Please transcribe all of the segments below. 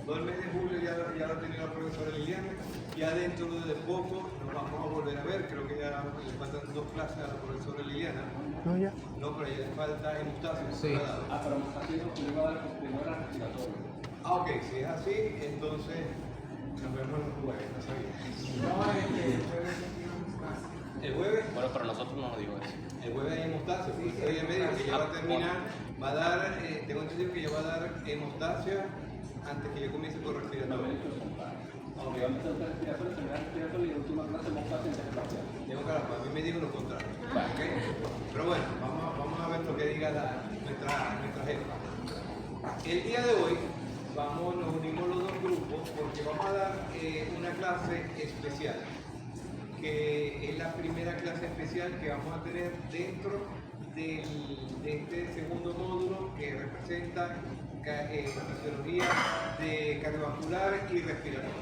todo el mes de julio ya lo ha tenido la profesora Liliana. Ya dentro de poco nos vamos a volver a ver. Creo que ya le faltan 2 clases a la profesora Liliana. No, ya. No, pero ya le falta hemostasia. Sí. Pero hemostasia no va a dar primero la respiratoria. Ok, si es así, entonces nos vemos el jueves, no sabía. El jueves. Bueno, pero nosotros no nos dijo eso. El jueves hay hemostasia, sí, ella me dijo que ya va a terminar, va a dar, tengo entendido que ya va a dar hemostasia antes que yo comience con respiratorio. Aunque vamos a hacer respiratorio, primera respiratorio y última clase hemostasia en terapia. Tengo caramba, a mí me dijo lo contrario. ¿Okay? Pero bueno, vamos a ver lo que diga nuestra jefa. El día de hoy nos unimos los 2 grupos porque vamos a dar una clase especial, que es la primera clase especial que vamos a tener dentro de este segundo módulo que representa fisiología de cardiovascular y respiratorio.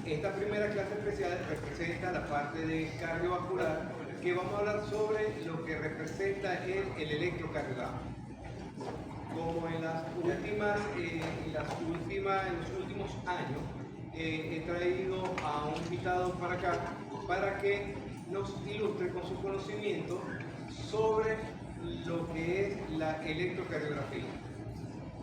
Esta primera clase especial representa la parte de cardiovascular, que vamos a hablar sobre lo que representa el electrocardiograma. Como en los últimos años he traído a un invitado para acá para que nos ilustre con su conocimiento sobre lo que es la electrocardiografía,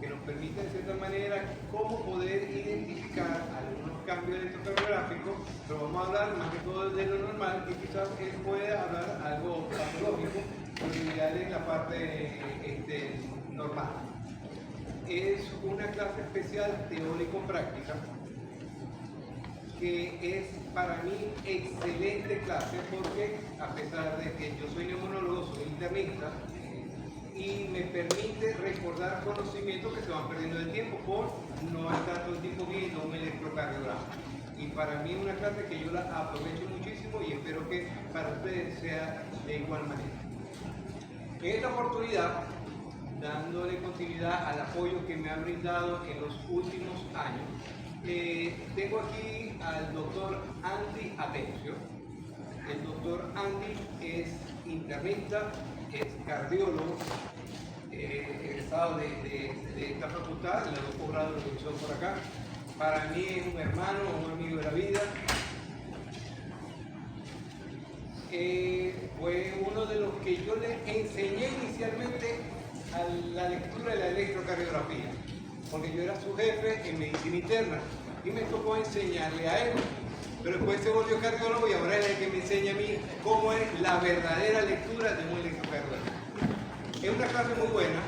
que nos permite de cierta manera cómo poder identificar algunos cambios electrocardiográficos, pero vamos a hablar más que todo de lo normal, que quizás él pueda hablar algo patológico, pero ideal en la parte normal. Es una clase especial teórico-práctica que es para mí excelente clase porque a pesar de que yo soy neumonólogo, soy internista y me permite recordar conocimientos que se van perdiendo del tiempo por no estar todo el tiempo viendo un electrocardiograma. Y para mí es una clase que yo la aprovecho muchísimo y espero que para ustedes sea de igual manera. En esta oportunidad, dándole continuidad al apoyo que me ha brindado en los últimos años, tengo aquí al doctor Andy Atencio. El doctor Andy es internista, es cardiólogo, egresado de esta facultad, le doy posgrado de nutrición por acá. Para mí es un hermano, un amigo de la vida. Fue uno de los que yo le enseñé inicialmente a la lectura de la electrocardiografía, porque yo era su jefe en medicina interna y me tocó enseñarle a él, pero después se volvió cardiólogo y ahora es el que me enseña a mí cómo es la verdadera lectura de un electrocardiograma. Es una clase muy buena,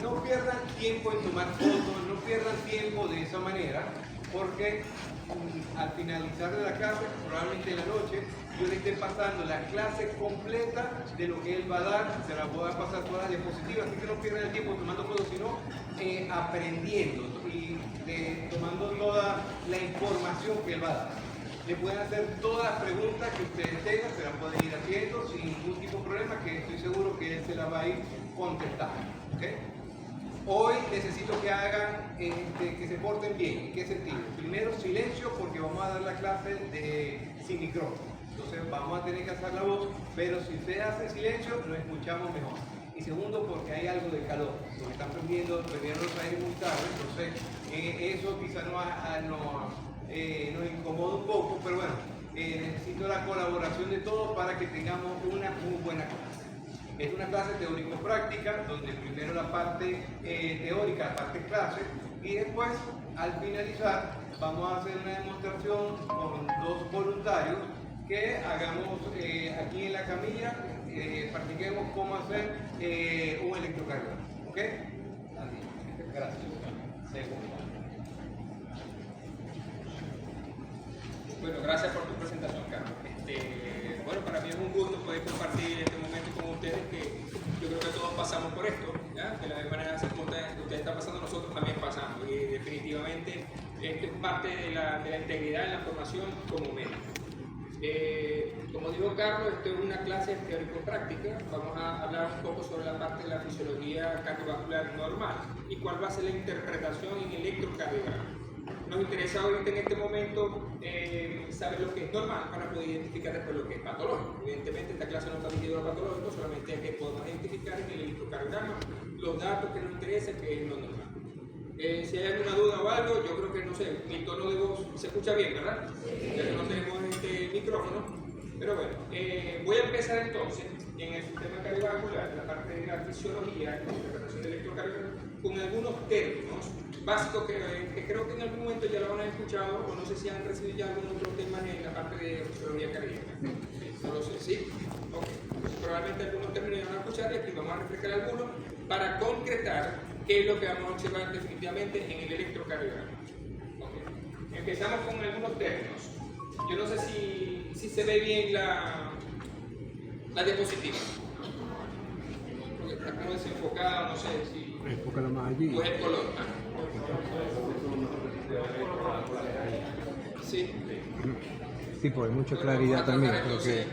no pierdan tiempo en tomar fotos, no pierdan tiempo de esa manera, porque al finalizar de la clase, probablemente en la noche, yo le esté pasando la clase completa de lo que él va a dar, se la voy a pasar todas las diapositivas, así que no pierdan el tiempo tomando fotos, sino aprendiendo y tomando toda la información que él va a dar. Le pueden hacer todas las preguntas que ustedes tengan, se las pueden ir haciendo sin ningún tipo de problema, que estoy seguro que él se las va a ir contestando. ¿Okay? Hoy necesito que hagan, que se porten bien. ¿En qué sentido? Primero, silencio, porque vamos a dar la clase sin micrófono. Entonces vamos a tener que hacer la voz, pero si ustedes hacen silencio, nos escuchamos mejor. Y segundo, porque hay algo de calor. Porque están prendiendo los aires muy tarde, entonces eso quizá nos incomoda un poco, pero bueno, necesito la colaboración de todos para que tengamos una muy buena clase. Es una clase teórico-práctica, donde primero la parte teórica, la parte clase, y después, al finalizar, vamos a hacer una demostración con 2 voluntarios que hagamos aquí en la camilla, practiquemos cómo hacer un electrocardiograma. ¿Ok? Gracias. Segundo. Bueno, gracias por tu presentación, Carlos. Bueno, para mí es un gusto poder compartir este momento con ustedes, que yo creo que todos pasamos por esto, ¿ya? De la misma manera como ustedes están pasando, nosotros también pasamos, y definitivamente esto es parte de la integridad en la formación como médico. Como dijo Carlos, esto es una clase teórico-práctica. Vamos a hablar un poco sobre la parte de la fisiología cardiovascular normal y cuál va a ser la interpretación en electrocardiograma. Nos interesa ahorita en este momento saber lo que es normal para poder identificar después lo que es patológico. Evidentemente esta clase no está dirigida a lo patológico, solamente es que podemos identificar en el electrocardiograma los datos que nos interesan, que es lo normal. Si hay alguna duda o algo, yo creo que, no sé, mi tono de voz se escucha bien, ¿verdad? Ya que no tenemos este micrófono. Pero bueno, voy a empezar entonces en el sistema cardiovascular, la parte de la fisiología, la interpretación del electrocardiograma, con algunos términos básicos que creo que en algún momento ya lo han escuchado, o no sé si han recibido ya algún otro tema en la parte de fisiología cardíaca. No lo sé, ¿sí? Ok. Pues probablemente algunos términos ya van a escuchar y aquí vamos a refrescar algunos para concretar qué es lo que vamos a observar definitivamente en el electrocardiograma. Okay. Empezamos con algunos términos. Yo no sé si se ve bien la diapositiva. Porque está como desenfocada, no sé si... Enfócala más allí. O es el color. Sí. Sí, pues hay mucha claridad también. Creo que...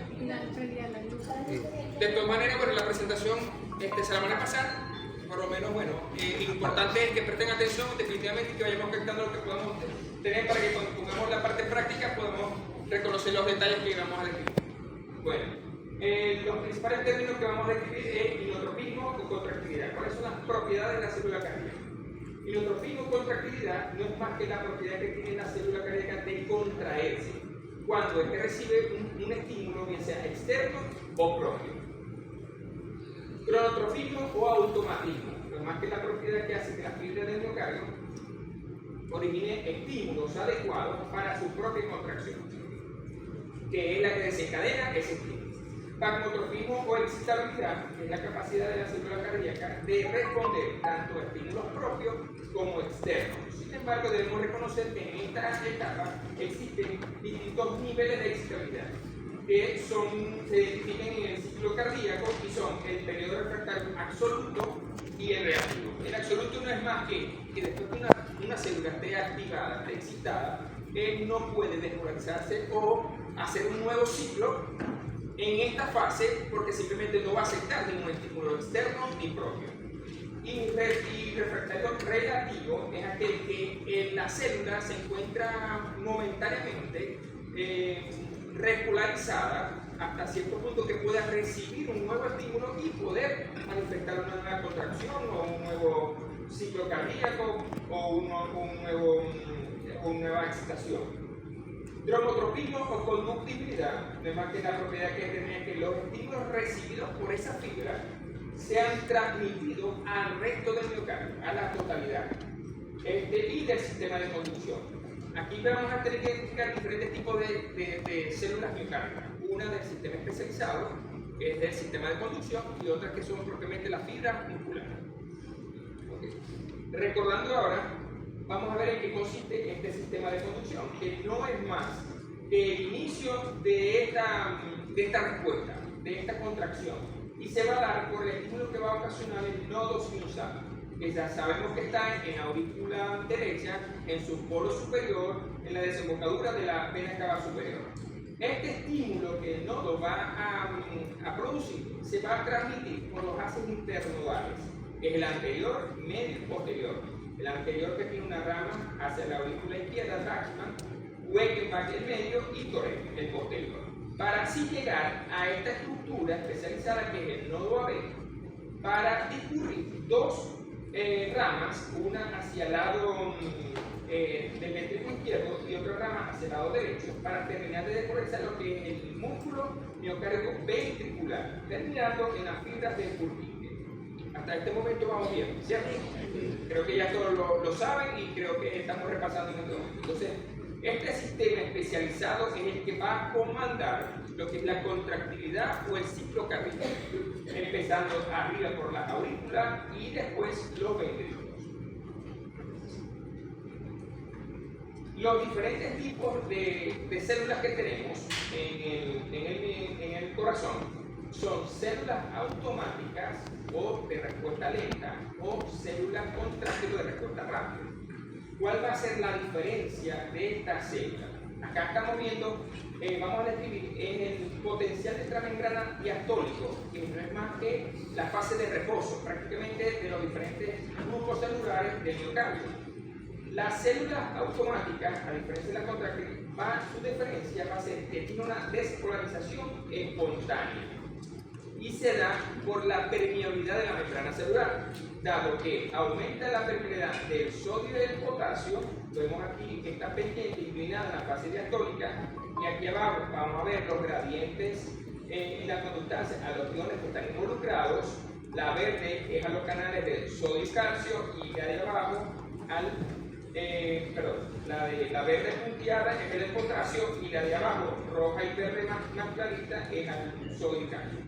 De todas maneras, bueno, la presentación se la van a pasar. Por lo menos, bueno, lo importante es que presten atención definitivamente y que vayamos captando lo que podamos tener para que cuando pongamos la parte práctica podamos reconocer los detalles que vamos a describir. Bueno, los principales términos que vamos a describir es inotropismo o contractilidad. ¿Cuáles son las propiedades de la célula cardíaca? Inotropismo o contractilidad no es más que la propiedad que tiene la célula cardíaca de contraerse cuando es que recibe un estímulo, bien sea externo o propio. Cronotrofismo o automatismo, no es más que la propiedad que hace que la fibra del miocardio origine estímulos adecuados para su propia contracción, que es la que desencadena ese estímulo. Pagmotrofismo o excitabilidad es la capacidad de la célula cardíaca de responder tanto a estímulos propios como externos. Sin embargo, debemos reconocer que en esta etapa existen distintos niveles de excitabilidad que se identifican en el ciclo cardíaco y son el periodo refractario absoluto y el reactivo. El absoluto no es más que después que una célula esté activada, esté excitada, él no puede despolarizarse o hacer un nuevo ciclo en esta fase porque simplemente no va a aceptar ningún estímulo externo ni propio. Y refractario relativo es aquel que la célula se encuentra momentáneamente regularizada hasta cierto punto que pueda recibir un nuevo estímulo y poder manifestar una nueva contracción o un nuevo ciclo cardíaco o una nueva excitación. Dromotropismo o conductibilidad no es más que la propiedad que tiene que los estímulos recibidos por esa fibra sean transmitidos al resto del miocardio, a la totalidad, y del sistema de conducción. Aquí vamos a tener que identificar diferentes tipos de células miocárdicas. Una del sistema especializado, que es del sistema de conducción, y otras que son propiamente las fibras musculares. Okay. Recordando ahora, vamos a ver en qué consiste este sistema de conducción, que no es más que el inicio de esta respuesta, de esta contracción, y se va a dar por el estímulo que va a ocasionar el nodo sinusal, que ya sabemos que está en la aurícula derecha, en su polo superior, en la desembocadura de la vena cava superior. Este estímulo que el nodo va a producir se va a transmitir por los haces internodales, que es el anterior, medio y posterior. El anterior que tiene una rama hacia la aurícula izquierda, Taxman, Weckenbach el medio y Tourette el posterior. Para así llegar a esta estructura especializada que es el nodo AB, para discurrir dos ramas, una hacia el lado del ventrículo izquierdo y otra rama hacia el lado derecho, para terminar de despolarizar lo que es el músculo miocárdico ventricular, terminando en las fibras del Purkinje. Hasta este momento vamos bien, ¿cierto? Creo que ya todos lo saben y creo que estamos repasando en este momento. Entonces, este sistema especializado es el que va a comandar lo que es la contractilidad o el ciclo cardíaco, empezando arriba por la aurícula y después los ventrículos. Los diferentes tipos de células que tenemos en el corazón son células automáticas o de respuesta lenta o células contráctiles de respuesta rápida. ¿Cuál va a ser la diferencia de estas células? Acá estamos viendo, vamos a describir en el potencial intramembrana diastólico, que no es más que la fase de reposo, prácticamente de los diferentes grupos celulares del miocardio. Las células automáticas, a diferencia de las contráctiles, su diferencia va a ser que tiene una despolarización espontánea y se da por la permeabilidad de la membrana celular, dado que aumenta la permeabilidad del sodio y del potasio. Vemos aquí que está pendiente inclinada en la fase diastólica, y aquí abajo vamos a ver los gradientes en la conductancia a los iones que están involucrados. La verde es a los canales de sodio y calcio, y la de abajo la verde punteada es el potasio, y la de abajo, roja y verde más clarita, es al sodio y calcio.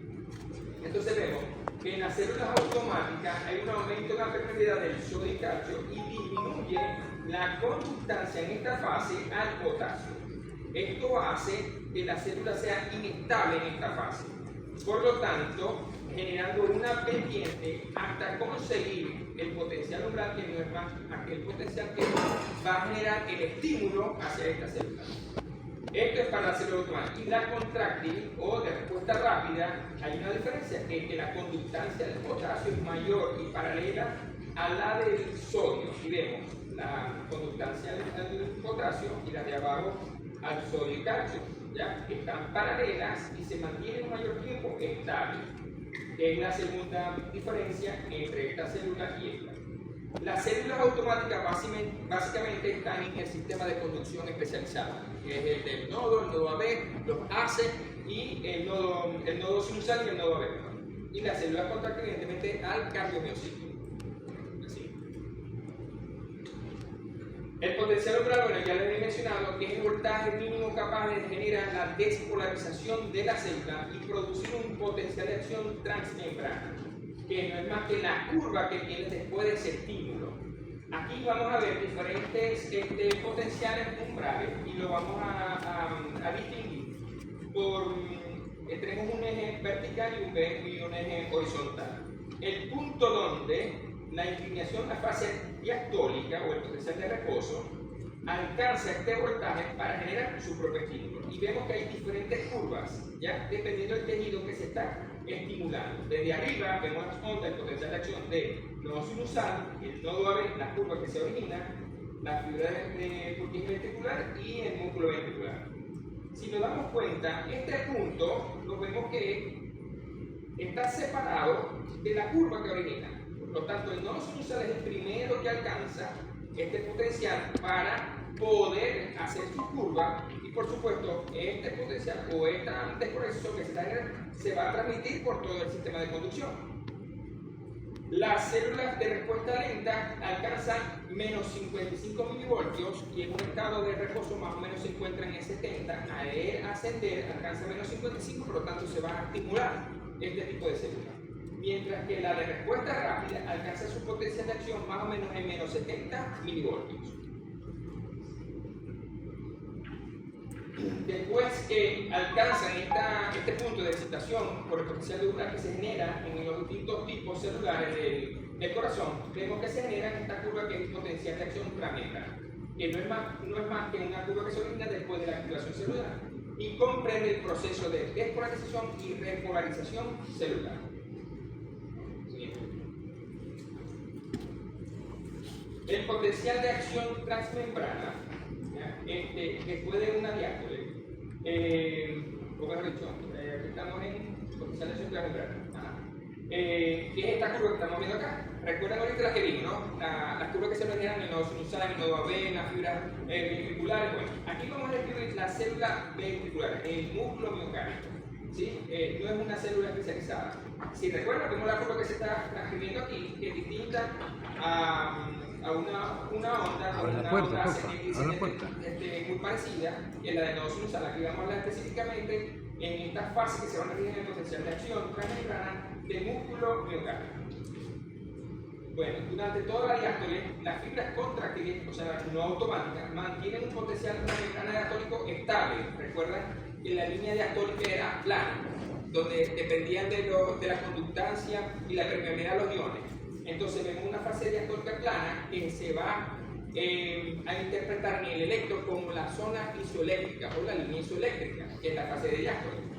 Entonces vemos que en las células automáticas hay un aumento en la permeabilidad del sodio y calcio y disminuye la conductancia en esta fase al potasio. Esto hace que la célula sea inestable en esta fase. Por lo tanto, generando una pendiente hasta conseguir el potencial umbral, que no es más aquel potencial que va a generar el estímulo hacia esta célula. Esto es para la célula automática. Y la contráctil o de respuesta rápida, hay una diferencia, es que la conductancia del potasio es mayor y paralela a la del sodio. Y vemos la conductancia del potasio y la de abajo al sodio y calcio, ya que están paralelas y se mantienen un mayor tiempo estables. Es la segunda diferencia entre esta célula y esta. Las células automáticas básicamente están en el sistema de conducción especializado, que es el del nodo, el nodo AB, los ACE y el nodo sinusal y el nodo AB. Y las células contráctiles evidentemente al cardiomiocito. Así. El potencial umbral, bueno, ya lo he mencionado, que es el voltaje mínimo capaz de generar la despolarización de la célula y producir un potencial de acción transmembrana, que no es más que la curva que tiene después de ese estímulo. Aquí vamos a ver diferentes potenciales umbrales y lo vamos a distinguir por, tenemos un eje vertical y un eje horizontal. El punto donde la inclinación, la fase diastólica o el potencial de reposo, alcanza este voltaje para generar su propio estímulo. Y vemos que hay diferentes curvas, ya dependiendo del tejido que se está estimulando. Desde arriba vemos las ondas, el potencial de acción del nodo sinusal, el nodo AB, la curva que se origina, la fibra de Purkinje ventricular y el músculo ventricular. Si nos damos cuenta, este punto lo vemos que está separado de la curva que origina. Por lo tanto, el nodo sinusal es el primero que alcanza este potencial para poder hacer su curva, y por supuesto este potencial o esta despolarización que se va a transmitir por todo el sistema de conducción. Las células de respuesta lenta alcanzan menos 55 milivoltios y en un estado de reposo más o menos se encuentran en 70. Al ascender alcanza menos 55, por lo tanto se va a estimular este tipo de células. Mientras que la de respuesta rápida alcanza su potencial de acción más o menos en menos 70 milivoltios. Después que alcanzan este punto de excitación por el potencial de umbral que se genera en los distintos tipos celulares del corazón, vemos que se genera en esta curva que es el potencial de acción transmembrana, que no es más que una curva que se origina después de la activación celular y comprende el proceso de despolarización y repolarización celular. El potencial de acción transmembrana, después de una diástole, o mejor dicho, aquí estamos en potencial de acción transmembrana, que es esta curva que estamos viendo acá. Recuerden ahorita las que vimos, ¿no? Las curvas que se originan en el nodo sinusal, en el nodo AB, en las fibras ventriculares. Bueno, aquí vamos a describir la célula ventricular, el músculo miocárdico. ¿Sí? No es una célula especializada. Si recuerdan, vemos la curva que se está transcribiendo aquí, que es distinta a una onda, muy parecida, que es la de nodo sinusal. Aquí vamos a hablar específicamente en estas fases que se van a regir en el potencial de acción transmembrana del músculo miocárdico. Bueno, durante toda la diástole, las fibras contráctiles, o sea, no automáticas, mantienen un potencial transmembrana diastólico estable. Recuerdan que la línea diastólica era plana, donde dependían de la conductancia y la permeabilidad de los iones. Entonces vemos una fase diastólica plana que se va a interpretar en el electro como la zona isoeléctrica o la línea isoeléctrica, que es la fase de diástole.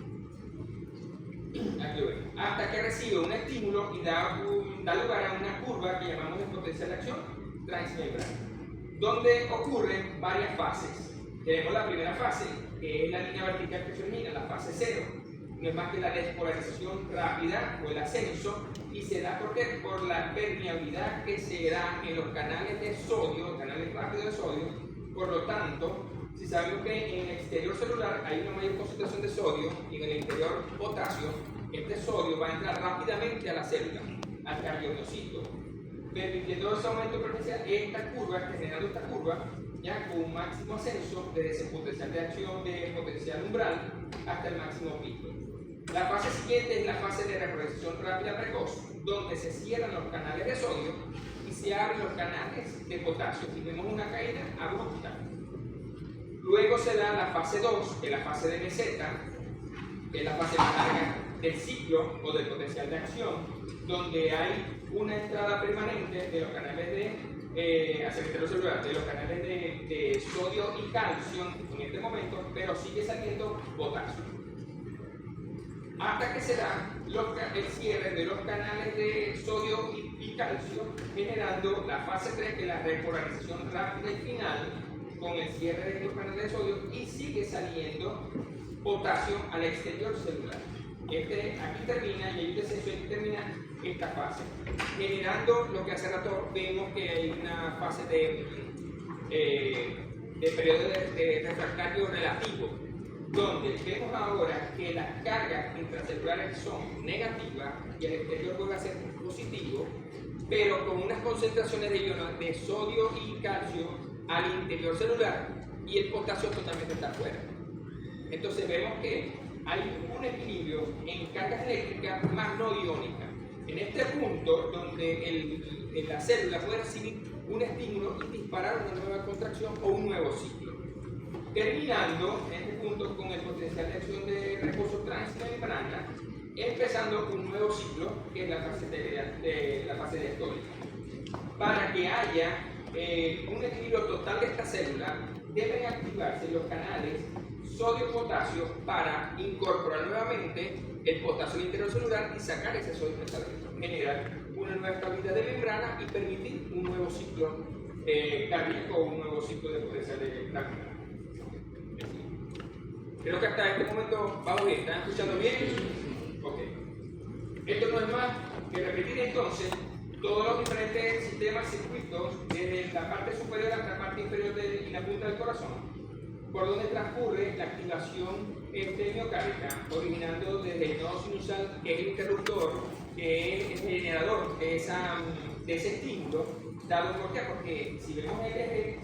Aquí lo ven. Hasta que recibe un estímulo y da lugar a una curva que llamamos el potencial de acción transmembrana, donde ocurren varias fases. Tenemos la primera fase, que es la línea vertical que se origina, la fase 0. no es más que la despolarización rápida o el ascenso, y se da por la permeabilidad que se da en los canales de sodio, canales rápidos de sodio. Por lo tanto, si sabemos que en el exterior celular hay una mayor concentración de sodio y en el interior potasio, este sodio va a entrar rápidamente a la célula, al cardiomiocito, permitiendo ese aumento de frecuencia, generando esta curva, ya con un máximo ascenso desde ese potencial de acción de potencial umbral hasta el máximo pico. La fase siguiente es la fase de repolarización rápida precoz, donde se cierran los canales de sodio y se abren los canales de potasio y vemos una caída abrupta. Luego se da la fase 2, que es la fase de meseta, que es la fase más larga del ciclo o del potencial de acción, donde hay una entrada permanente de los canales hacia el interior celular, de los canales de sodio y calcio en este momento, pero sigue saliendo potasio. Hasta que se da el cierre de los canales de sodio y calcio, generando la fase 3, que es la repolarización rápida y final, con el cierre de los canales de sodio, y sigue saliendo potasio al exterior celular. Aquí termina, y hay un descenso, aquí termina esta fase, generando lo que hace rato vemos que hay una fase de periodo de refractario relativo, donde vemos ahora que las cargas intracelulares son negativas y el exterior vuelve a ser positivo, pero con unas concentraciones de iones de sodio y calcio al interior celular, y el potasio totalmente está afuera. Entonces vemos que hay un equilibrio en cargas eléctricas más no iónicas. En este punto, donde la célula puede recibir un estímulo y disparar una nueva contracción o un nuevo ciclo. Terminando en este punto con el potencial de acción de reposo transmembrana, empezando un nuevo ciclo, que es la fase diastólica. Para que haya un equilibrio total de esta célula, deben activarse los canales sodio-potasio para incorporar nuevamente el potasio al interior celular y sacar ese sodio metálico, generar una nueva estabilidad de membrana y permitir un nuevo ciclo cardíaco o un nuevo ciclo de potencial de la membrana. Creo que hasta este momento vamos bien. ¿Están escuchando bien? Ok. Esto no es más que repetir entonces todos los diferentes sistemas, circuitos, desde la parte superior hasta la parte inferior y la punta del corazón, por donde transcurre la activación miocárdica, originando desde el nodo sinusal, que es el interruptor, que es el generador de ese estímulo, dado por qué, porque si vemos el eje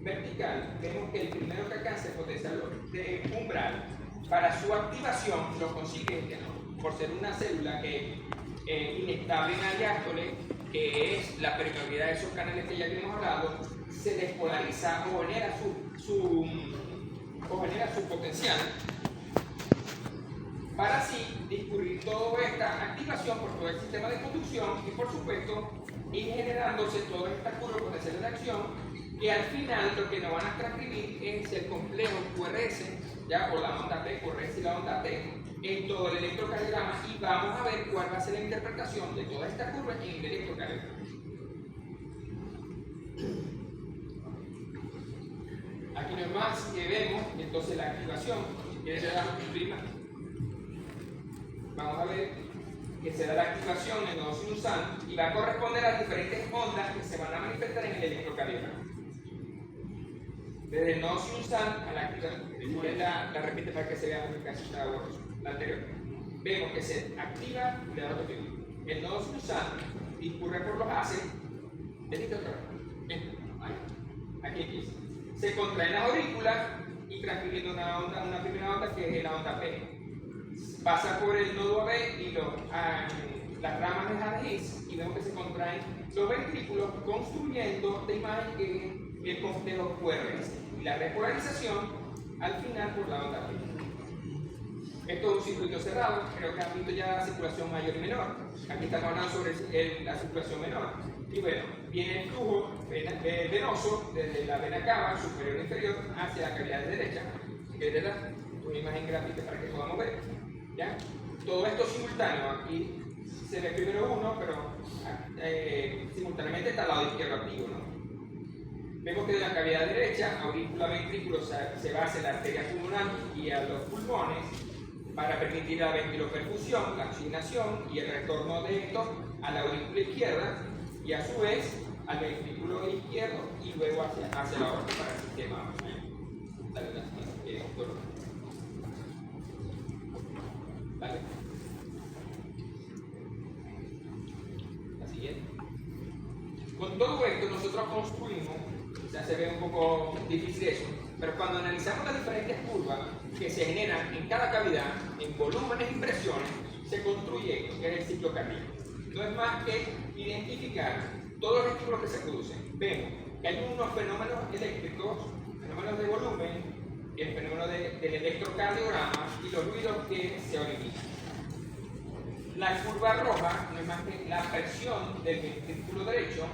vertical, vemos que el primero que alcanza el potencial de umbral, para su activación lo consigue por ser una célula que inestable en la diástole, que es la permeabilidad de esos canales que ya habíamos hablado, se despolariza o genera su potencial, para así discurrir toda esta activación por todo el sistema de conducción y, por supuesto, ir generándose todas estas curvas potenciales de acción, que al final lo que nos van a transcribir es el complejo QRS, ya, o la onda P, QRS y la onda T, en todo el electrocardiograma, y vamos a ver cuál va a ser la interpretación de toda esta curva en el electrocardiograma. Aquí no es más que vemos entonces la activación. Si quieres le damos prima. Vamos a ver que se da la activación en el nodo sinusal y va a corresponder a las diferentes ondas que se van a manifestar en el electrocardiograma. Desde el nodo sinusal a la activación, la repite para que se vea muy casi la anterior. Vemos que se activa y le da otro. El nodo sinusal discurre por los haces. Aquí empieza. Se contraen las aurículas y transmitiendo una primera onda que es la onda P. Pasa por el nodo AB y las ramas de His, y vemos que se contraen los ventrículos, construyendo esta imagen que es el complejo QRS. Y la repolarización al final por la onda P. Esto es un circuito cerrado, creo que han visto ya la circulación mayor y menor. Aquí estamos hablando sobre la circulación menor. Y bueno, viene el flujo venoso desde la vena cava superior e inferior hacia la cavidad derecha, que es una imagen gráfica para que podamos ver. ¿Ya? Todo esto simultáneo. Aquí se ve primero uno, pero simultáneamente está al lado izquierdo activo, ¿no? Vemos que de la cavidad derecha, aurícula, ventrículo, se va hacia la arteria pulmonar y a los pulmones. para permitir la ventiloperfusión, la oxigenación y el retorno de esto a la aurícula izquierda y a su vez al ventrículo izquierdo y luego hacia la aorta para el sistema. Dale, doctor. Dale. La siguiente. Con todo esto nosotros construimos, o sea, se ve un poco difícil eso, pero cuando analizamos las diferentes curvas que se generan en cada cavidad, en volúmenes y presiones, se construye esto, que es el ciclo cardíaco. No es más que identificar todos los estímulos que se producen. Vemos que hay unos fenómenos eléctricos, fenómenos de volumen, el fenómeno del electrocardiograma y los ruidos que se originan. La curva roja no es más que la presión del ventrículo derecho.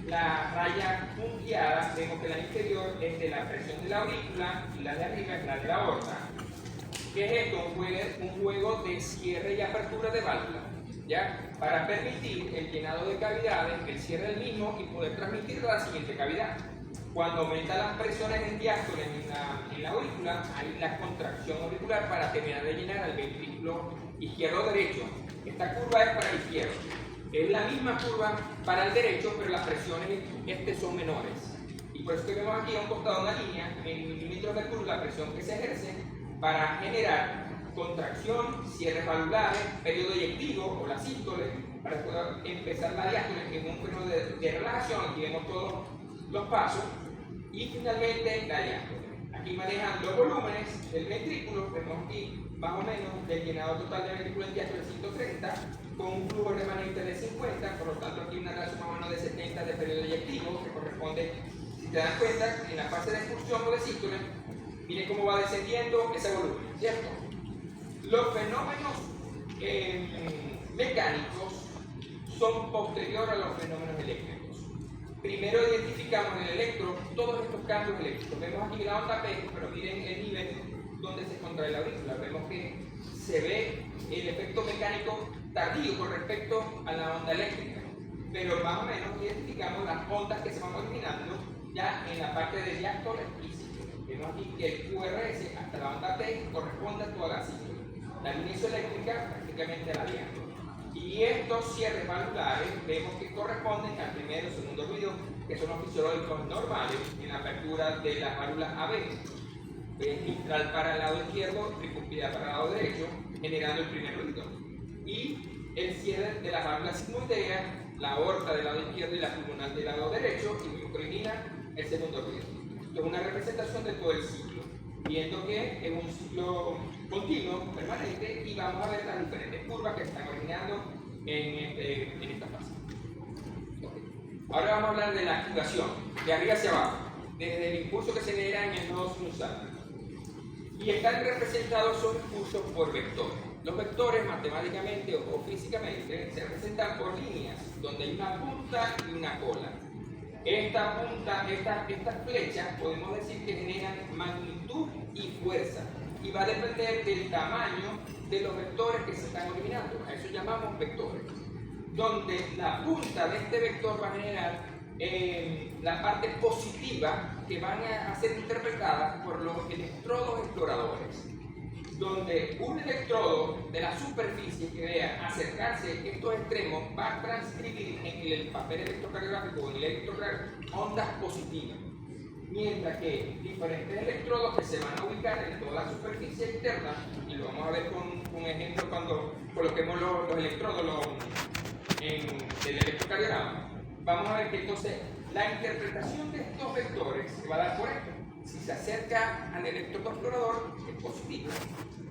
La raya punteada, vemos que la inferior es de la presión de la aurícula y la de arriba es la de la aorta. ¿Qué es esto? Un juego de cierre y apertura de válvula, ¿ya? Para permitir el llenado de cavidades, el cierre del mismo y poder transmitirlo a la siguiente cavidad. Cuando aumentan las presiones en diástoles en la aurícula, hay la contracción auricular para terminar de llenar al ventrículo izquierdo-derecho. Esta curva es para el izquierdo. Es la misma curva para el derecho, pero las presiones son menores. Y por eso que vemos aquí a un costado una línea en milímetros de curva, la presión que se ejerce para generar contracción, cierres valvulares, periodo eyectivo o la sístole, para poder empezar la diástole, que es un fenómeno de relajación. Aquí vemos todos los pasos. Y finalmente la diástole. Aquí manejan los volúmenes del ventrículo, vemos aquí más o menos el llenado total del ventrículo en diástole 130, con un flujo remanente de 50, por lo tanto aquí una relación más o menos de 70 de periodo eyectivo, que corresponde, si te das cuenta, en la fase de expulsión o de sístole, miren cómo va descendiendo ese volumen, ¿cierto? Los fenómenos mecánicos son posteriores a los fenómenos eléctricos. Primero identificamos en el electro todos estos cambios eléctricos. Vemos aquí la onda P, pero miren el nivel donde se contrae la aurícula. Vemos que se ve el efecto mecánico tardío con respecto a la onda eléctrica, pero más o menos identificamos las ondas que se van originando ya en la parte de diástole y sístole. Vemos aquí que el QRS hasta la onda T corresponde a toda la sístole. La línea isoeléctrica prácticamente a la diástole. Y estos cierres valvulares vemos que corresponden al primero y segundo ruido, que son los fisiológicos normales en la apertura de las válvulas AB, mitral para el lado izquierdo, tricuspidal para el lado derecho, generando el primer ruido. Y el cierre de las válvulas sigmoideas, la aorta del lado izquierdo y la pulmonar del lado derecho, y lo que origina el segundo ruido. Esto es una representación de todo el ciclo, viendo que es un ciclo continuo, permanente, y vamos a ver las diferentes curvas que están originando en esta fase. Okay. Ahora vamos a hablar de la activación, de arriba hacia abajo, desde el impulso que se genera en el nodo sinusal. Y están representados esos impulsos por vectores. Los vectores, matemáticamente o físicamente, se representan por líneas, donde hay una punta y una cola. Esta punta, estas flechas, podemos decir que generan magnitud y fuerza. Y va a depender del tamaño de los vectores que se están originando. A eso llamamos vectores. Donde la punta de este vector va a generar la parte positiva que van a ser interpretadas por los electrodos exploradores. Donde un electrodo de la superficie que vea acercarse estos extremos va a transcribir en el papel electrocardiográfico o en el electrocardiograma ondas positivas. Mientras que diferentes electrodos que se van a ubicar en toda la superficie externa, y lo vamos a ver con un ejemplo cuando coloquemos los electrodos del electrocardiograma, vamos a ver que entonces la interpretación de estos vectores se va a dar por esto. Si se acerca al electrodo explorador, es positivo.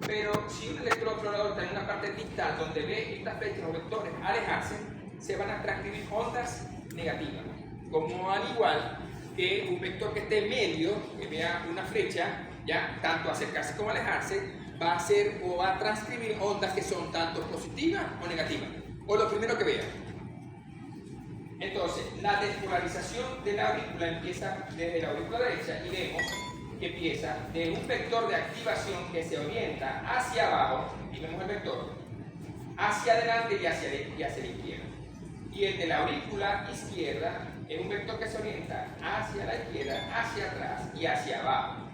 Pero si un electrodo explorador está en una parte distal donde ve estas flechas o vectores alejarse, se van a transcribir ondas negativas. Como al igual que un vector que esté en medio, que vea una flecha, ya tanto acercarse como alejarse, va a hacer o va a transcribir ondas que son tanto positivas o negativas. O lo primero que vea. Entonces, la despolarización de la aurícula empieza desde la aurícula derecha y vemos que empieza de un vector de activación que se orienta hacia abajo, y vemos el vector, hacia adelante y hacia la izquierda. Y el de la aurícula izquierda es un vector que se orienta hacia la izquierda, hacia atrás y hacia abajo.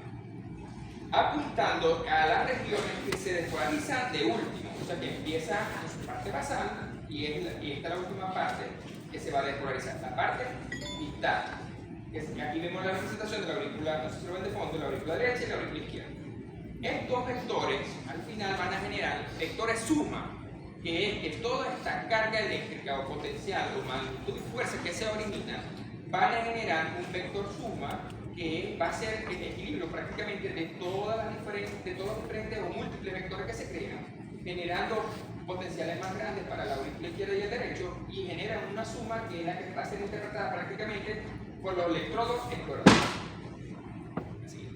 apuntando a las regiones que se despolarizan de último, o sea que empieza en su parte basal y esta es la última parte que se va a despolarizar, la parte distal. Aquí vemos la representación de la aurícula, no sé si lo ven de fondo, la aurícula derecha y la aurícula izquierda. Estos vectores al final van a generar vectores suma, que es que toda esta carga eléctrica o potencial o magnitud y fuerza que se origina van a generar un vector suma que va a ser el equilibrio prácticamente de todos los diferentes o múltiples vectores que se crean, generando potenciales más grandes para la aurícula izquierda y el derecho y generan una suma que es la que va a ser interpretada prácticamente por los electrodos exploradores. Así.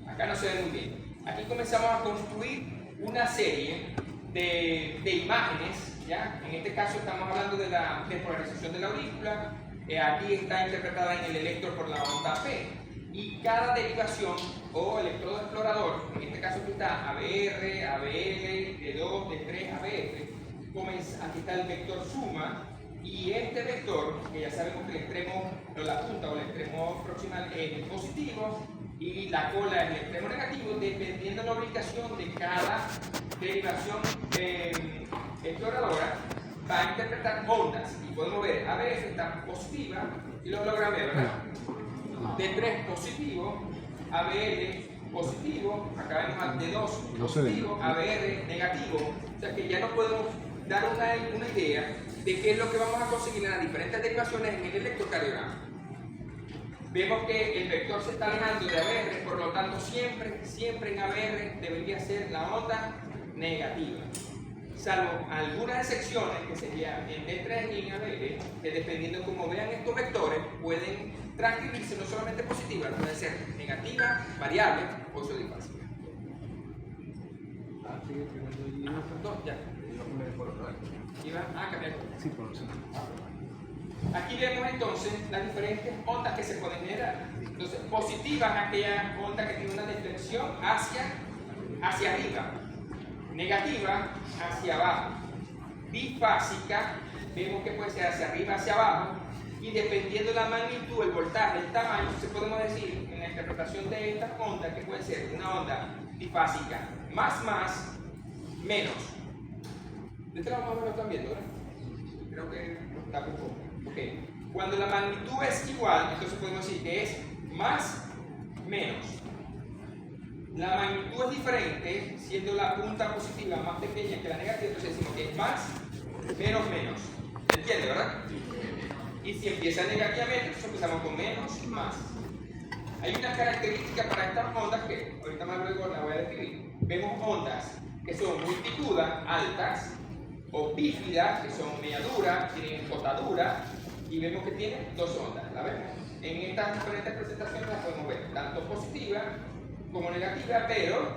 Acá no se ve muy bien. Aquí comenzamos a construir una serie de imágenes, ¿ya? En este caso estamos hablando de la despolarización de la aurícula. Aquí está interpretada en el electro por la onda P y cada derivación o electrodo explorador, en este caso aquí está ABR, ABL, D2, D3, ABF, aquí está el vector suma y este vector, que ya sabemos que el extremo, la punta o el extremo proximal es el positivo y la cola es el extremo negativo, dependiendo de la ubicación de cada derivación exploradora, va a interpretar ondas y podemos ver ABF está positiva y lo logran ver, ¿verdad? D3 positivo, ABL positivo, acá vemos al D2 positivo, ABR negativo, o sea que ya nos podemos dar una idea de qué es lo que vamos a conseguir en las diferentes derivaciones en el electrocardiograma. Vemos que el vector se está alejando de ABR, por lo tanto siempre en ABR debería ser la onda negativa. Salvo algunas excepciones que serían en D3 y en ABL, que dependiendo de cómo vean estos vectores, pueden transcribirse no solamente positivas, pueden ser negativas, variables o isodifásicas. Ya. Cambiar. Sí, por eso. Aquí vemos entonces las diferentes ondas que se pueden generar. Entonces, positivas aquellas ondas que tienen una deflexión hacia arriba. Negativa hacia abajo. Bifásica, vemos que puede ser hacia arriba, hacia abajo, y dependiendo de la magnitud, el voltaje, el tamaño, se podemos decir en la interpretación de estas ondas que puede ser una onda bifásica más, menos. De este lado más o menos lo están viendo, ¿verdad? Creo que está un poco. Okay. Cuando la magnitud es igual, entonces podemos decir que es más, menos. La magnitud es diferente, siendo la punta positiva más pequeña que la negativa, entonces decimos que es más, menos. ¿Se entiende, verdad? Y si empieza negativamente, entonces empezamos con menos, más. Hay una característica para estas ondas que ahorita más luego la voy a describir. Vemos ondas que son multitudas, altas, o bífidas, que son media duras, tienen cotadura, y vemos que tienen dos ondas. ¿La vemos? En estas diferentes presentaciones las podemos ver, tanto positiva como negativa, pero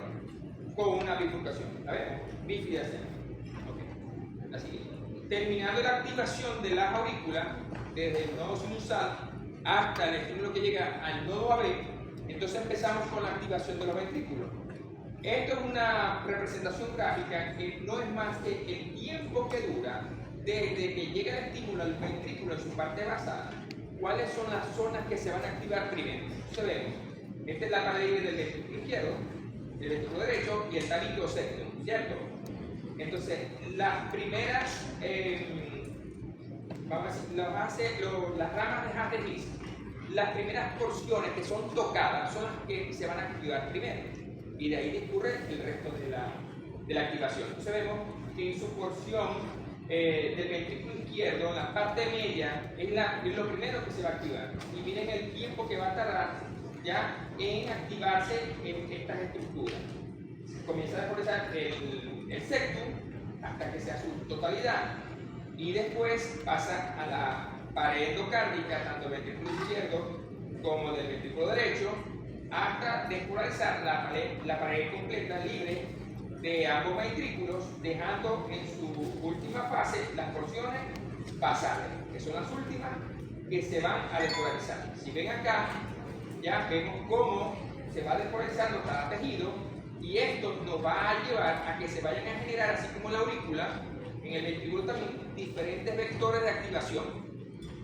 con una bifurcación. ¿La vemos? Bífida. Okay. La siguiente. Terminando la activación de las aurículas, desde el nodo sinusal hasta el estímulo que llega al nodo AB, entonces empezamos con la activación de los ventrículos. Esto es una representación gráfica que no es más que el tiempo que dura desde que llega el estímulo al ventrículo en su parte basal, cuáles son las zonas que se van a activar primero. Entonces vemos, esta es la pared del ventrículo izquierdo, el ventrículo derecho y el tabique septum, ¿cierto? Entonces, las primeras, vamos a decir, las ramas de Hasse-His, las primeras porciones que son tocadas son las que se van a activar primero. Y de ahí discurre el resto de la activación. Entonces vemos que en su porción del ventrículo izquierdo, la parte media, es lo primero que se va a activar. Y miren el tiempo que va a tardar ya en activarse en estas estructuras. Comienza a desplazar el septum hasta que sea su totalidad y después pasa a la pared endocárdica, tanto del ventrículo izquierdo como del ventrículo derecho, hasta despolarizar la pared completa libre de ambos ventrículos, dejando en su última fase las porciones basales, que son las últimas que se van a despolarizar. Si ven acá, ya vemos cómo se va despolarizando cada tejido y esto nos va a llevar a que se vayan a generar, así como la aurícula, en el ventrículo también, diferentes vectores de activación.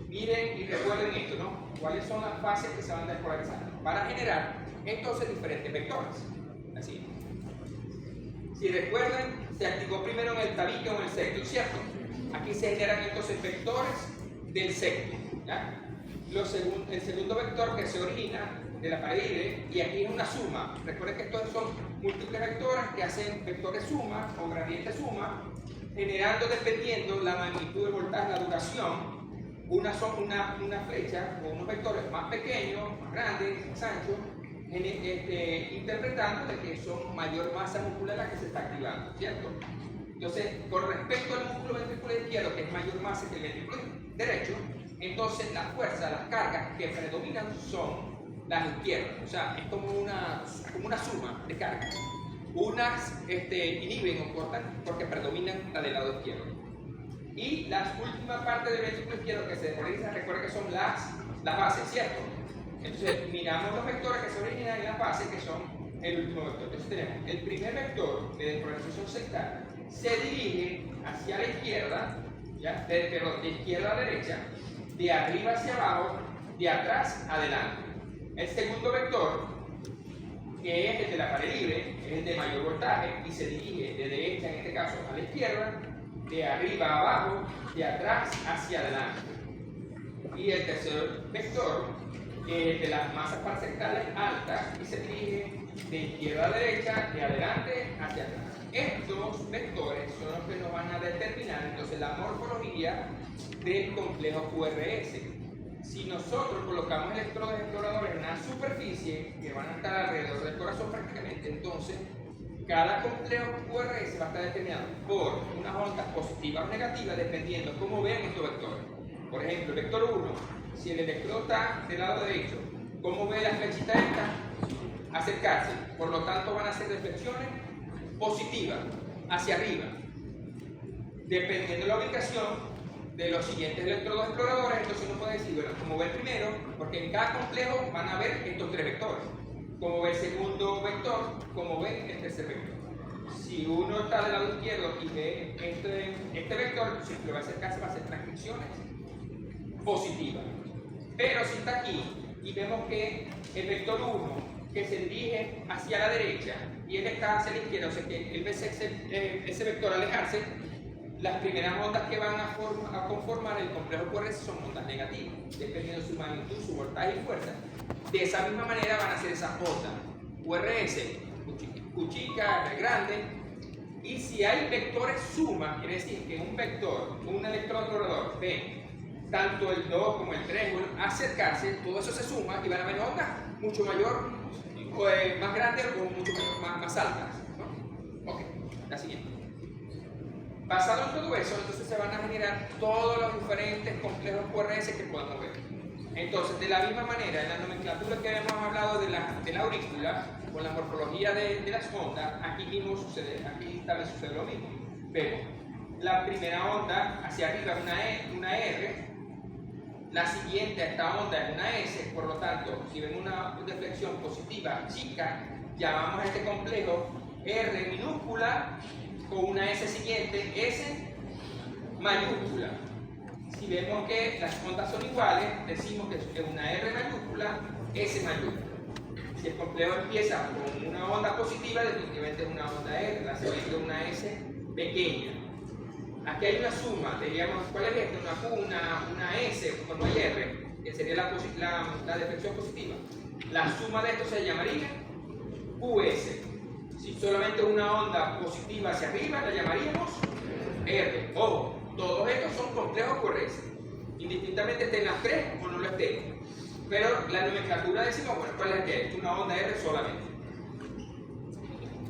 Miren y recuerden esto, ¿no? ¿Cuáles son las fases que se van despolarizando? Para generar entonces diferentes vectores. Así. Si recuerdan, se activó primero en el tabique o en el sector, ¿cierto? Aquí se generan entonces vectores del sector, ¿ya? El segundo vector que se origina de la pared libre, y aquí es una suma. Recuerden que estos son múltiples vectores que hacen vectores suma o gradiente suma, generando, dependiendo la magnitud del voltaje, la duración, una flecha o unos vectores más pequeños, más grandes, más anchos, interpretando de que son mayor masa muscular la que se está activando, ¿cierto? Entonces, con respecto al músculo ventrículo izquierdo, que es mayor masa que el ventrículo derecho, entonces las fuerzas, las cargas que predominan son las izquierdas. O sea, es como una suma de cargas. Unas inhiben o cortan porque predominan la del lado izquierdo. Y la última parte del ventrículo izquierdo que se despolariza, recuerda que son las bases, ¿cierto? Entonces, miramos los vectores que se originan en las bases, que son el último vector. Entonces, tenemos el primer vector de despolarización sectaria, se dirige hacia la izquierda, ¿ya? De izquierda a derecha, de arriba hacia abajo, de atrás a adelante. El segundo vector, que es el de la pared libre, es el de mayor voltaje y se dirige de derecha, en este caso, a la izquierda, de arriba a abajo, de atrás hacia adelante. Y el tercer vector, que es el de las masas parsectales altas y se dirige de izquierda a derecha, de adelante hacia atrás. Estos vectores son los que nos van a determinar entonces la morfología del complejo QRS. Si nosotros colocamos electrodos exploradores en una superficie que van a estar alrededor del corazón prácticamente, entonces cada complejo QRS va a estar determinado por unas ondas positivas o negativas dependiendo cómo vean estos vectores. Por ejemplo, el vector 1, si el electrodo está del lado derecho, ¿cómo ve la flechita esta? Acercarse. Por lo tanto, van a ser deflexiones positivas hacia arriba. Dependiendo de la ubicación de los siguientes electrodos exploradores, entonces uno puede decir, bueno, como ve el primero, porque en cada complejo van a ver estos tres vectores. Como ve el segundo vector, como ve el tercer vector. Si uno está del lado izquierdo y ve este vector, si lo va a acercarse, va a hacer transcripciones positivas. Pero si está aquí y vemos que el vector 1, que se dirige hacia la derecha y él está hacia la izquierda, o sea que él ve ese vector alejarse, las primeras ondas que van a conformar el complejo QRS son ondas negativas, dependiendo de su magnitud, su voltaje y fuerza. De esa misma manera van a ser esas ondas QRS, Q grande, y si hay vectores suma, quiere decir que un vector, un electrodo explorador, ve tanto el 2 como el 3 acercarse, todo eso se suma y van a ver ondas mucho mayor, más grandes o mucho más altas, ¿no? Ok, la siguiente. Basado en todo eso, entonces se van a generar todos los diferentes complejos QRS que podamos ver. Entonces, de la misma manera, en la nomenclatura que habíamos hablado de la aurícula, con la morfología de las ondas, aquí mismo sucede, aquí también sucede lo mismo. Pero la primera onda hacia arriba es una R, la siguiente a esta onda es una S, por lo tanto, si ven una deflexión positiva chica, llamamos a este complejo R minúscula, con una S siguiente, S mayúscula. Si vemos que las ondas son iguales, decimos que es una R mayúscula, S mayúscula. Si el complejo empieza con una onda positiva, definitivamente es una onda R, la siguiente es una S pequeña. Aquí hay una suma, diríamos, ¿cuál es esta? Una Q, una S, cuando hay R, que sería la deflexión positiva. La suma de esto se llamaría QS. Si solamente una onda positiva hacia arriba, la llamaríamos R. Ojo, todos estos son complejos QRS. Indistintamente estén las tres o no lo estén. Pero la nomenclatura decimos, bueno, ¿cuál es que es? Una onda R solamente.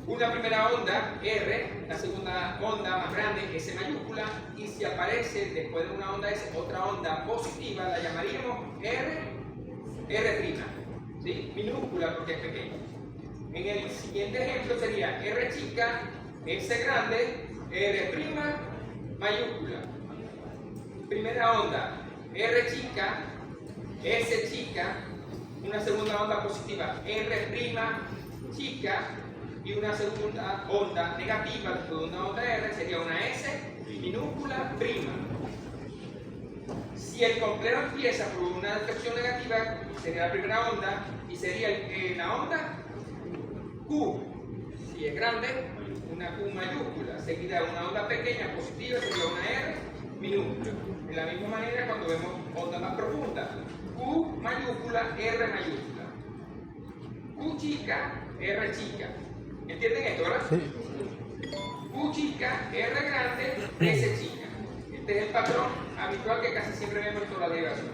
Una primera onda R, la segunda onda más grande S mayúscula, y si aparece después de una onda S otra onda positiva, la llamaríamos R', ¿sí? Minúscula porque es pequeña. En el siguiente ejemplo sería R chica, S grande, R' mayúscula. Primera onda, R chica, S chica, una segunda onda positiva, R' chica, y una segunda onda negativa después de una onda R sería una S minúscula prima. Si el complejo empieza por una deflexión negativa, sería la primera onda y sería la onda Q. Si es grande, una Q mayúscula, seguida de una onda pequeña positiva, sería una R minúscula. De la misma manera, cuando vemos onda más profunda, Q mayúscula, R mayúscula. Q chica, R chica. ¿Entienden esto, verdad? Sí. Q chica, R grande, S chica. Este es el patrón habitual que casi siempre vemos en toda la derivación.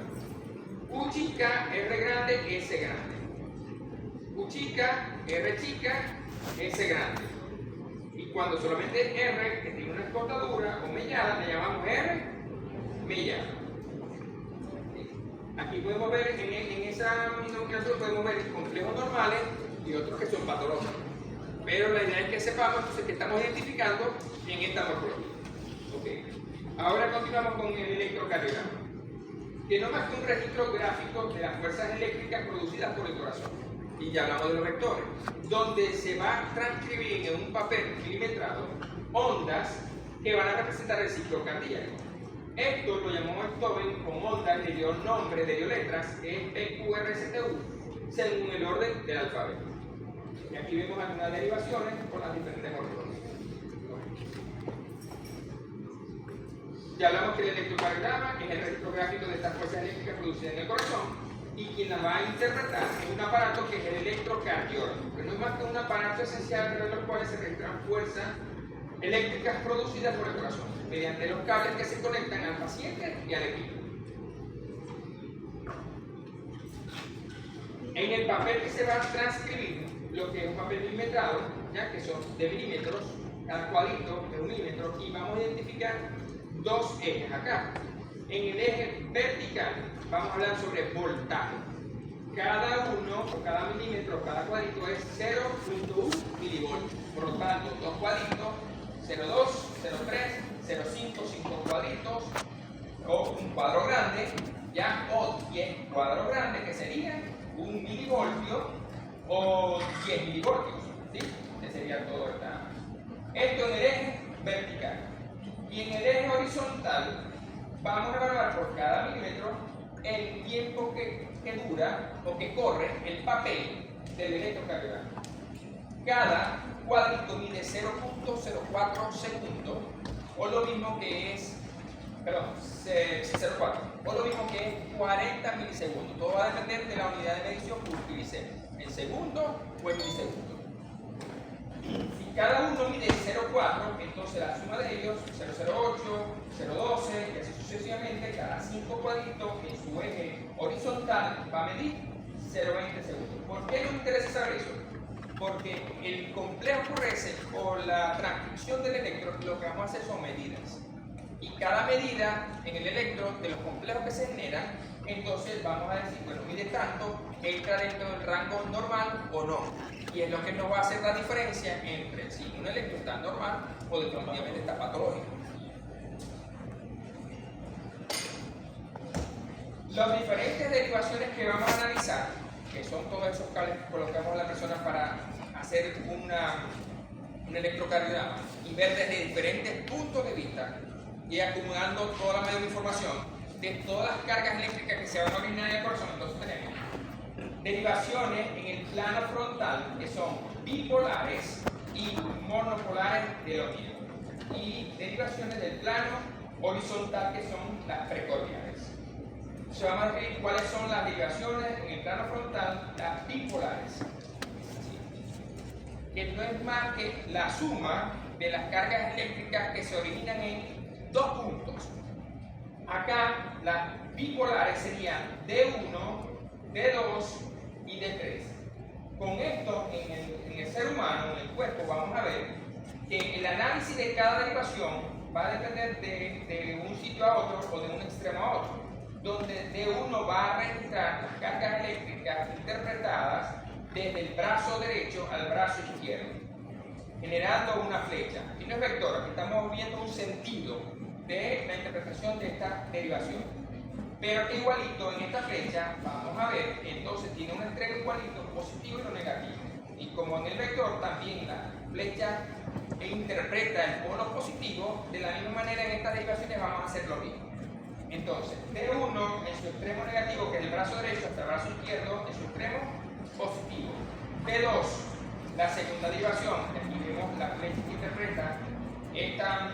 Q chica, R grande, S grande. Q chica, R chica, S grande. Y cuando solamente R, que tiene una escotadura o mellada, le llamamos R mellada. Aquí podemos ver, en esa nomenclatura podemos ver complejos normales y otros que son patológicos. Pero la idea es que sepamos entonces que estamos identificando en esta morfología. Okay. Ahora continuamos con el electrocardiograma, que no más que un registro gráfico de las fuerzas eléctricas producidas por el corazón. Y ya hablamos de los vectores, donde se va a transcribir en un papel milimetrado ondas que van a representar el ciclo cardíaco. Esto lo llamó Beethoven con ondas, le dio nombre, le dio letras, EPQRSTU, según el orden del alfabeto. Y aquí vemos algunas derivaciones con las diferentes morfologías. Ya hablamos que el electrocardiograma es el registro gráfico de estas fuerzas eléctricas producidas en el corazón, y quien la va a interpretar es un aparato que es el electrocardiógrafo, que no es más que un aparato esencial de los cuales se registran fuerzas eléctricas producidas por el corazón, mediante los cables que se conectan al paciente y al equipo. En el papel que se va a transcribir, lo que es un papel milimetrado, ya que son de milímetros, cada cuadrito de 1 milímetro, y vamos a identificar dos ejes acá. En el eje vertical vamos a hablar sobre voltaje. Cada uno, o cada milímetro, cada cuadrito es 0.1 milivoltios. Por lo tanto, dos cuadritos, 0.2, 0.3, 0.5, 5 cuadritos, o un cuadro grande, ya, o 10 cuadros grandes, que serían 1 milivoltio o 10 milivoltios, ¿sí? Que sería todo esto en el eje vertical. Y en el eje horizontal vamos a evaluar por cada milímetro el tiempo que dura o que corre el papel del electrocardiograma. Cada cuadrito mide 0.04 segundos, o lo mismo que es, perdón, 0.4, o lo mismo que es 40 milisegundos. Todo va a depender de la unidad de medición que utilicemos, en segundo o en milisegundos. Si cada uno mide 0.4, entonces la suma de ellos, 0.08, 0.12, y así sucesivamente, cada 5 cuadritos en su eje horizontal va a medir 0.20 segundos. ¿Por qué nos interesa saber eso? Porque el complejo QRS o la transcripción del electro, lo que vamos a hacer son medidas. Y cada medida en el electro de los complejos que se generan, entonces vamos a decir, bueno, mide tanto, entra dentro del rango normal o no. Y es lo que nos va a hacer la diferencia entre si un electro está normal o definitivamente está patológico. Las diferentes derivaciones que vamos a analizar, que son todos esos cables que colocamos a la persona para hacer un electrocardiograma y ver desde diferentes puntos de vista y acumulando toda la mayor información de todas las cargas eléctricas que se van a originar en el corazón. Entonces tenemos derivaciones en el plano frontal que son bipolares y monopolares de los mismos, y derivaciones del plano horizontal que son las precordiales. Se vamos a ver cuáles son las derivaciones en el plano frontal, las bipolares, que no es más que la suma de las cargas eléctricas que se originan en dos puntos. Acá las bipolares serían D1, D2 y D3. Con esto, en el ser humano, en el cuerpo, vamos a ver que el análisis de cada derivación va a depender de un sitio a otro o de un extremo a otro, donde D1 va a registrar las cargas eléctricas interpretadas desde el brazo derecho al brazo izquierdo, generando una flecha. Aquí no es vector, aquí estamos viendo un sentido de la interpretación de esta derivación. Pero que igualito en esta flecha, vamos a ver, entonces tiene un extremo igualito, positivo y lo negativo. Y como en el vector también la flecha interpreta el polo positivo, de la misma manera en estas derivaciones vamos a hacer lo mismo. Entonces, D1 en su extremo negativo, que es el brazo derecho, hasta el brazo izquierdo en su extremo positivo. D2, la segunda derivación, aquí vemos la flecha que interpreta esta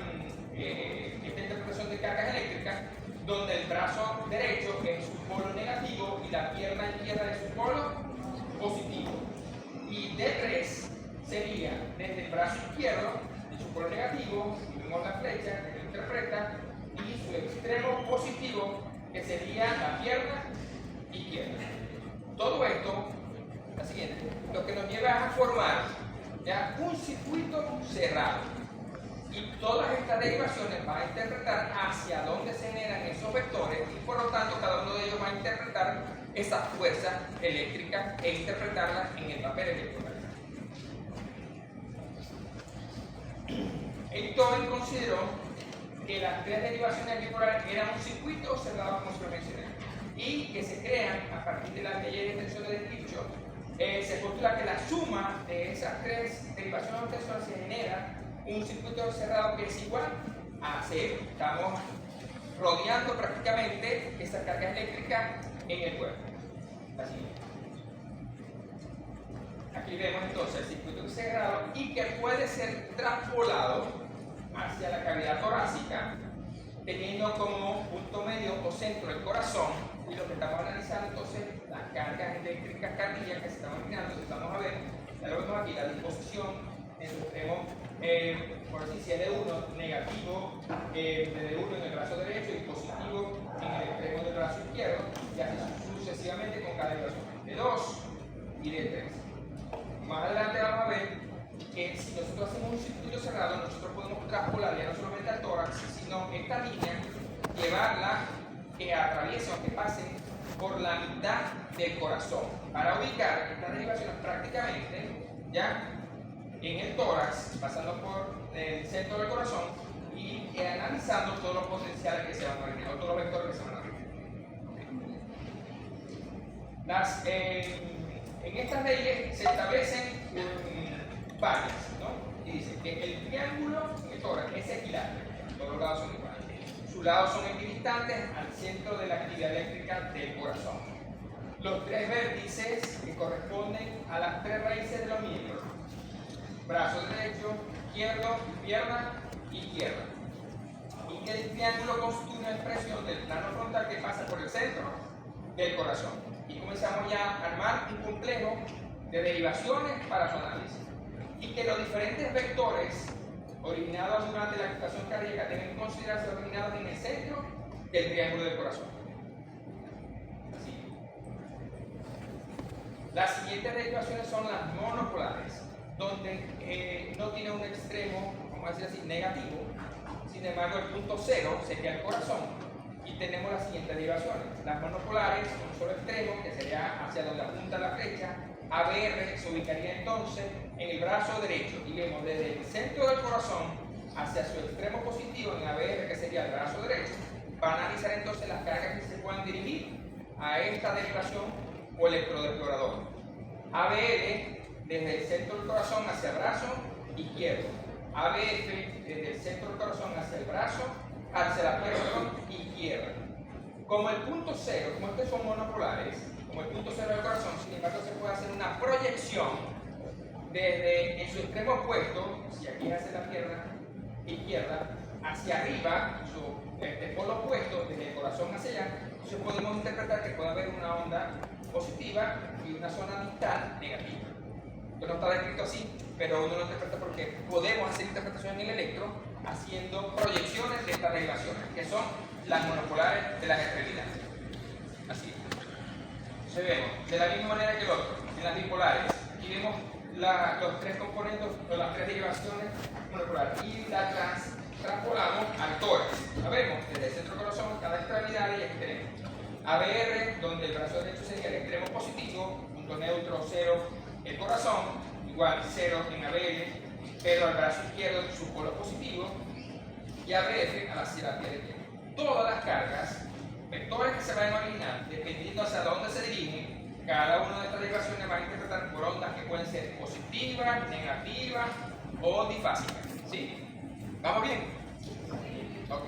interpretación de cargas eléctricas, donde el brazo derecho es su polo negativo y la pierna izquierda es su polo positivo. Y D3 sería desde el brazo izquierdo, en su polo negativo, y vemos la flecha que lo interpreta, y su extremo positivo, que sería la pierna izquierda. Todo esto, la siguiente, lo que nos lleva a formar ya un circuito cerrado. Y todas estas derivaciones van a interpretar hacia dónde se generan esos vectores y por lo tanto cada uno de ellos va a interpretar esa fuerza eléctrica e interpretarla en el papel electromagnético. Einstein consideró que las tres derivaciones bipolares eran un circuito cerrado, como se lo mencioné, y que se crean a partir de las leyes de extensión de Kirchhoff. Se postula que la suma de esas tres derivaciones de extensión se genera un circuito cerrado que es igual a cero. Estamos rodeando prácticamente esa carga eléctrica en el cuerpo. Así. Aquí vemos entonces el circuito cerrado y que puede ser traspolado hacia la cavidad torácica, teniendo como punto medio o centro el corazón. Y lo que estamos analizando entonces, las cargas eléctricas cardíacas que se están originando, estamos a ver, ya lo vemos aquí, la disposición en su extremo, por así decirlo, D1 negativo, de D1 en el brazo derecho y positivo en el extremo del brazo izquierdo, y así sucesivamente con cada derivación, D2 y D3. Más adelante vamos a ver que si nosotros hacemos un circuito cerrado, nosotros podemos traspolar ya no solamente al tórax, sino esta línea, llevarla que atraviese o que pase por la mitad del corazón, para ubicar estas derivaciones prácticamente ya en el tórax, pasando por el centro del corazón y analizando todos los potenciales que se van a originar, o todos los vectores que se van a originar. En estas leyes se establecen varias, ¿no? Y dice que el triángulo en el tórax es equilátero, todos los lados son iguales. Sus lados son equidistantes al centro de la actividad eléctrica del corazón. Los tres vértices que corresponden a las tres raíces de los miembros: brazo derecho, izquierdo y pierna izquierda. Y que el triángulo constituye una expresión del plano frontal que pasa por el centro del corazón. Y comenzamos ya a armar un complejo de derivaciones para su análisis. Y que los diferentes vectores originados durante la agitación cardíaca deben considerarse originados en el centro del triángulo del corazón. Así. Las siguientes derivaciones son las monopolares, donde no tiene un extremo, vamos a decir así, negativo. Sin embargo, el punto cero sería el corazón. Y tenemos las siguientes derivaciones. Las monopolares, un solo extremo, que sería hacia donde apunta la flecha. ABR se ubicaría entonces en el brazo derecho y vemos desde el centro del corazón hacia su extremo positivo en ABR, que sería el brazo derecho. Va a analizar entonces las cargas que se puedan dirigir a esta derivación o electrodeplorador. ABL desde el centro del corazón hacia el brazo izquierdo. ABF desde el centro del corazón hacia el brazo, hacia la pierna izquierda. Como el punto cero, como estos son monopolares, como el punto cero del corazón, sin embargo se puede hacer una proyección desde en su extremo opuesto, si aquí hace la pierna izquierda, hacia arriba, su polo opuesto, desde el corazón hacia allá. Entonces podemos interpretar que puede haber una onda positiva y una zona distal negativa. Esto no está descrito así, pero uno lo interpreta porque podemos hacer interpretación en el electro haciendo proyecciones de estas derivaciones, que son las monopolares de las extremidades. Así es. Entonces vemos, de la misma manera que el otro, en las bipolares, aquí vemos los tres componentes, o las tres derivaciones monopolares, y la transpolamos al tórax. La vemos desde el centro del corazón, cada extremidad, y aquí tenemos ABR, donde el brazo derecho sería el extremo positivo, punto neutro, cero, el corazón, igual, cero en ABR, pero al brazo izquierdo su polo positivo, y ABF a la terapia de tiempo. Todas las cargas, vectores que se van a originar, dependiendo hacia dónde se dirigen, cada una de estas derivaciones va a interpretar por ondas que pueden ser positivas, negativas o difásicas. ¿Sí? ¿Vamos bien? Ok.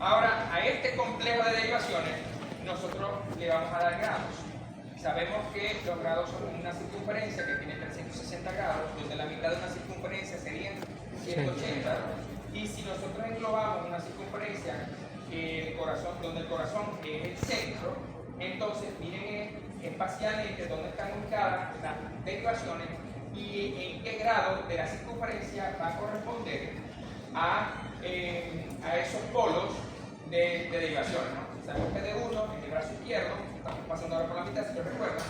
Ahora, a este complejo de derivaciones, nosotros le vamos a dar grados. Sabemos que los grados son una circunferencia que tiene 360 grados, donde la mitad de una circunferencia serían 180. Y si nosotros englobamos una circunferencia donde el corazón es el centro, entonces miren espacialmente dónde están ubicadas las derivaciones y en qué grado de la circunferencia va a corresponder a esos polos de derivaciones, ¿no? Sabemos que de uno en el brazo izquierdo, estamos pasando ahora por la mitad si lo recuerdan,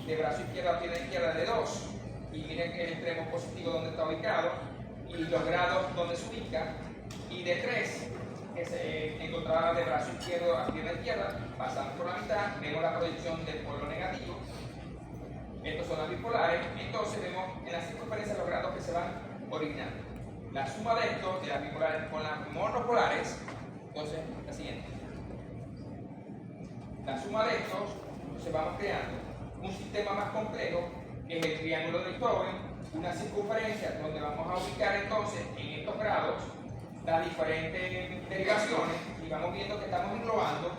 de brazo izquierdo a pierna izquierda de 2, y miren el extremo positivo donde está ubicado, y los grados donde se ubica, y de 3, que se encontraba de brazo izquierdo a pierna izquierda, pasamos por la mitad, vemos la proyección del polo negativo, estos son las bipolares, entonces vemos en la circunferencia los grados que se van originando. La suma de estos, de las bipolares con las monopolares, entonces la siguiente. La suma de estos, entonces vamos creando un sistema más complejo, que es el triángulo de Cohen, una circunferencia donde vamos a ubicar entonces en estos grados las diferentes derivaciones y vamos viendo que estamos englobando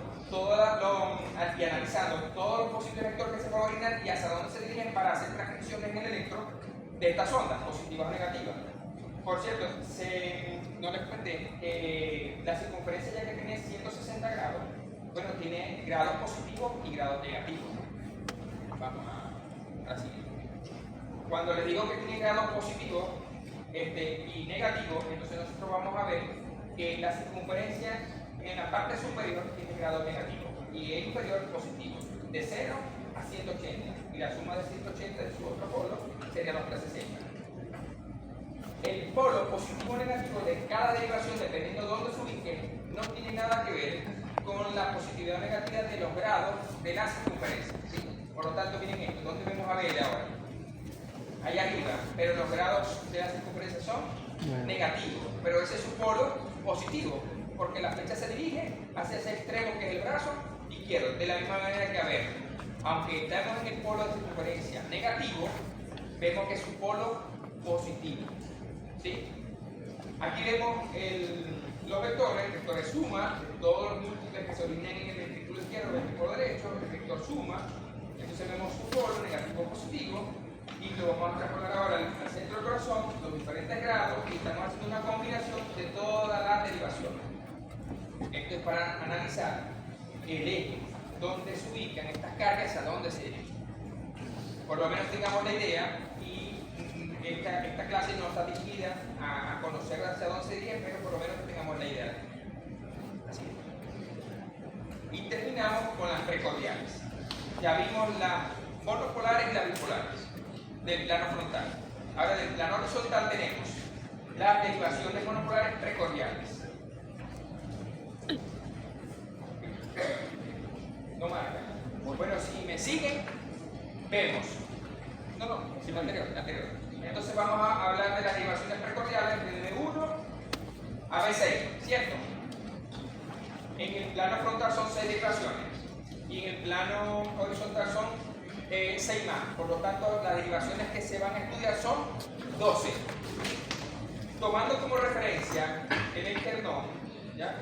y analizando todos los posibles vectores que se van a originar y hacia dónde se dirigen para hacer transcripciones en el electro de estas ondas, positivas o negativas. Por cierto, no les comenté que la circunferencia ya que tiene 160 grados, bueno, tiene grados positivos y grados negativos. Vamos a la siguiente. Cuando les digo que tiene grados positivos y negativos, entonces nosotros vamos a ver que la circunferencia en la parte superior tiene grado negativo y el inferior positivo, de 0 a 180, y la suma de 180 de su otro polo sería los 360. El polo positivo o negativo de cada derivación, dependiendo de dónde se ubique, no tiene nada que ver con la positividad o negatividad de los grados de la circunferencia, ¿sí? Por lo tanto, miren esto, ¿dónde vemos a B ahora? Allá arriba, pero los grados de la circunferencia son negativos, pero ese es su polo positivo, porque la flecha se dirige hacia ese extremo que es el brazo izquierdo, de la misma manera que a ver, aunque estamos en el polo de circunferencia negativo, vemos que es su polo positivo, ¿sí? Aquí vemos los vectores suma, de todos los múltiples que se originan en el ventrículo izquierdo o el ventrículo derecho, el vector suma, entonces vemos su polo negativo positivo, y lo vamos a trasladar ahora al centro del corazón, los diferentes grados, y estamos haciendo una combinación de todas las derivaciones. Esto es para analizar el eje, dónde se ubican estas cargas, a dónde se dirigen. Por lo menos tengamos la idea, y esta clase no está dirigida a conocer hacia dónde se dirigen, pero por lo menos tengamos la idea. Así es. Y terminamos con las precordiales. Ya vimos las monopolares y las bipolares del plano frontal. Ahora del plano horizontal tenemos las derivaciones monopolares precordiales. No marca. Bueno, si me siguen, vemos. No, la anterior. Entonces vamos a hablar de las derivaciones precordiales desde B1 a B6, ¿cierto? En el plano frontal son 6 derivaciones y en el plano horizontal son 6 más, por lo tanto las derivaciones que se van a estudiar son 12. Tomando como referencia el esternón, ¿ya?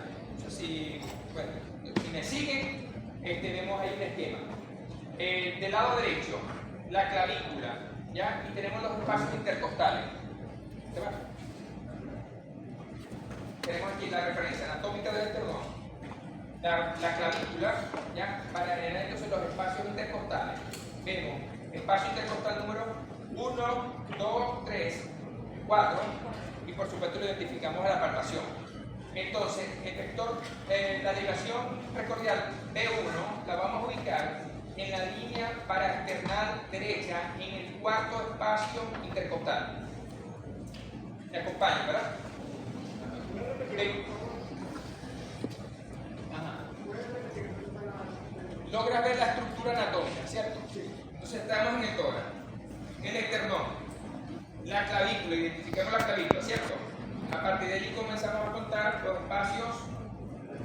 Si me siguen, vemos ahí un esquema. Del lado derecho, la clavícula, ¿ya? Y tenemos los espacios intercostales. ¿Se va? Tenemos aquí la referencia anatómica del esternón. La clavícula, ¿ya? Para generar entonces los espacios intercostales. Vemos espacio intercostal número 1, 2, 3, 4 y por supuesto lo identificamos a la palpación. Entonces, el vector, la derivación precordial B1 la vamos a ubicar en la línea paraesternal derecha en el cuarto espacio intercostal. ¿Me acompañan, verdad? Logra ver la estructura anatómica, ¿cierto? Entonces estamos en el tórax, el esternón, la clavícula, identificamos la clavícula, ¿cierto? A partir de allí comenzamos a contar los espacios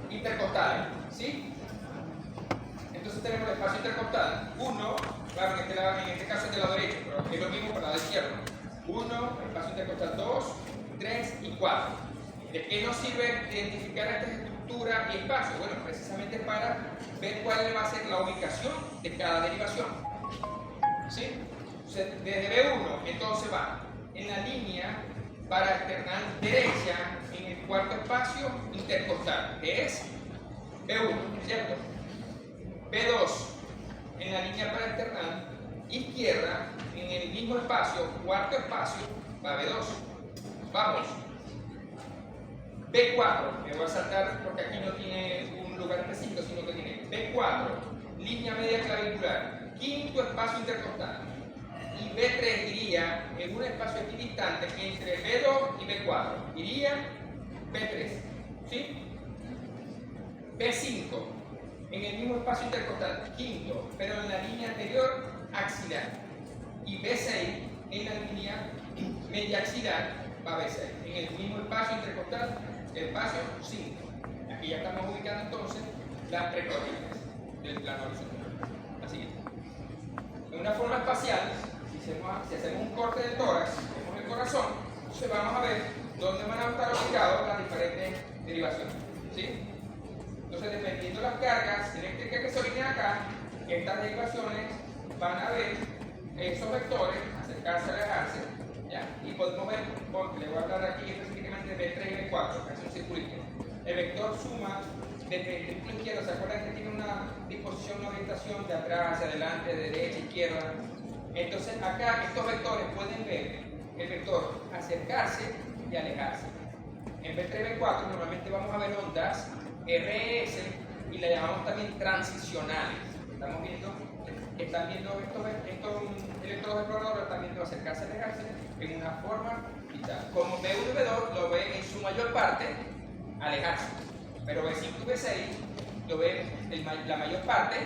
intercostales, ¿sí? Entonces tenemos el espacio intercostal, 1, claro, en este caso es del lado derecho, pero es lo mismo para el lado izquierdo. 1, espacio intercostal 2, 3 y 4. ¿De qué nos sirve identificar esta estructura y espacio? Bueno, precisamente para ver cuál va a ser la ubicación de cada derivación. ¿Sí? Entonces, desde B1, entonces va en la línea paraesternal derecha en el cuarto espacio intercostal, que es B1, ¿cierto? B2 en la línea paraesternal izquierda en el mismo espacio, cuarto espacio, va B2. Vamos. B4, me voy a saltar porque aquí no tiene un lugar específico, sino que tiene B4, línea media clavicular, quinto espacio intercostal. Y B3 iría en un espacio equidistante entre B2 y B4. Iría B3. ¿Sí? B5 en el mismo espacio intercostal, quinto, pero en la línea anterior axilar. Y B6 en la línea media axilar va B6. En el mismo espacio intercostal, espacio 5. Aquí ya estamos ubicando entonces las tres coordenadas del plano horizontal. Así es. En una forma espacial, si hacemos un corte del tórax, vemos el corazón, entonces vamos a ver dónde van a estar ubicadas las diferentes derivaciones. ¿Sí? Entonces, dependiendo de las cargas eléctricas que se originan acá, estas derivaciones van a ver esos vectores, acercarse, alejarse, ¿ya? Y podemos ver, porque le voy a hablar aquí específicamente de B3 y B4, que es un circulito. El vector suma desde el ventrículo izquierdo, ¿se acuerdan que tiene una disposición, una orientación de atrás hacia adelante, de derecha, izquierda? Entonces acá estos vectores pueden ver el vector acercarse y alejarse. En B3 y B4 normalmente vamos a ver ondas RS y la llamamos también transicionales. Estamos viendo, están viendo estos electrodos exploradores, están viendo acercarse y alejarse en una forma vital. Como B1 y B2 lo ven en su mayor parte alejarse, pero B5 y B6 lo ven la mayor parte,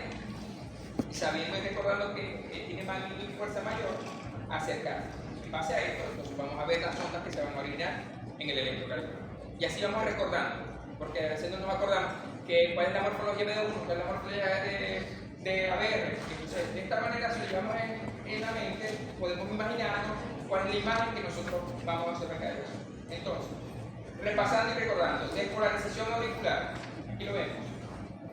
y sabiendo y recordando que tiene magnitud y fuerza mayor, acercarse. En base a esto, entonces vamos a ver las ondas que se van a originar en el electrocardiograma. Y así vamos recordando, porque a veces no nos acordamos cuál es la morfología de B1, cuál es la morfología de ABR. Entonces, de esta manera, si lo llevamos en la mente, podemos imaginarnos cuál es la imagen que nosotros vamos a hacer acá. Entonces, repasando y recordando, despolarización auricular, aquí lo vemos,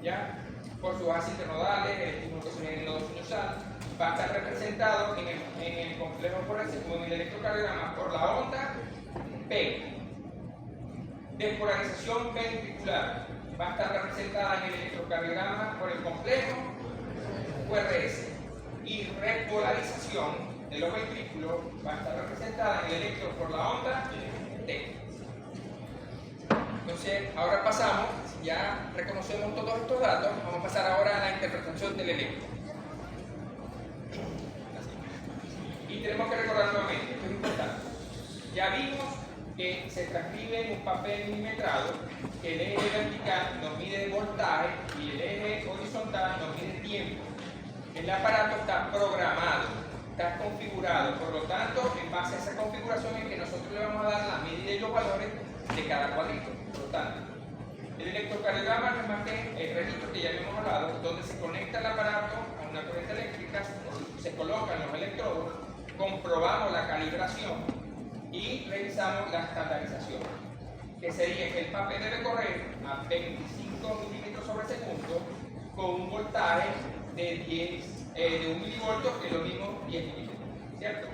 ¿ya? Por sus haces internodales, el estímulo que se genera en el nodo sinusal, va a estar representado en el complejo forense como en el electrocardiograma por la onda P. Despolarización ventricular va a estar representada en el electrocardiograma por el complejo QRS. Y repolarización de los ventrículos va a estar representada en el electro por la onda T. Entonces, ahora pasamos, ya reconocemos todos estos datos, vamos a pasar ahora a la interpretación del electro. Y tenemos que recordar nuevamente, esto es importante. Ya vimos que se transcribe en un papel milimetrado, que el eje vertical nos mide el voltaje y el eje horizontal nos mide el tiempo. El aparato está programado, está configurado, por lo tanto, en base a esa configuración es que nosotros le vamos a dar la medida y los valores de cada cuadrito. Por lo tanto, el electrocardiograma no es más que el registro que ya habíamos hablado, donde se conecta el aparato a una corriente eléctrica, se colocan los electrodos, comprobamos la calibración y revisamos la estandarización, que sería que el papel debe correr a 25 milímetros sobre segundo con un voltaje de 1 milivoltio, que es lo mismo 10 milímetros, ¿cierto?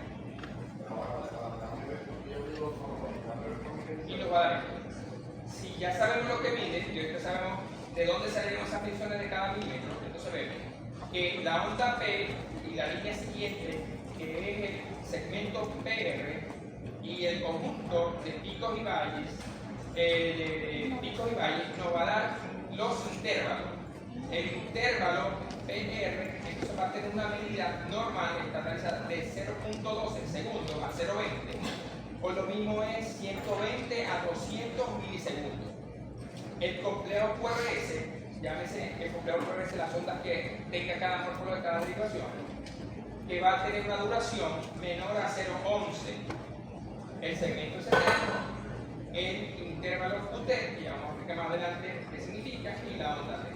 Y nos va a dar esto. Si ya sabemos lo que mide, y ahorita sabemos de dónde salieron esas mediciones de cada milímetro, entonces vemos que la onda P y la línea siguiente, que es el segmento PR, y el conjunto de picos y valles, nos va a dar los intervalos. El intervalo PR entonces va a tener una medida normal estandarizada de 0.12 segundos a 0.20, o lo mismo es 120 a 200 milisegundos. El complejo QRS, llámese el complejo QRS, las ondas que tenga cada morfólogo de cada derivación, que va a tener una duración menor a 0.11. El segmento es el intervalo QT, que ya vamos a explicar más adelante qué significa, y la onda T.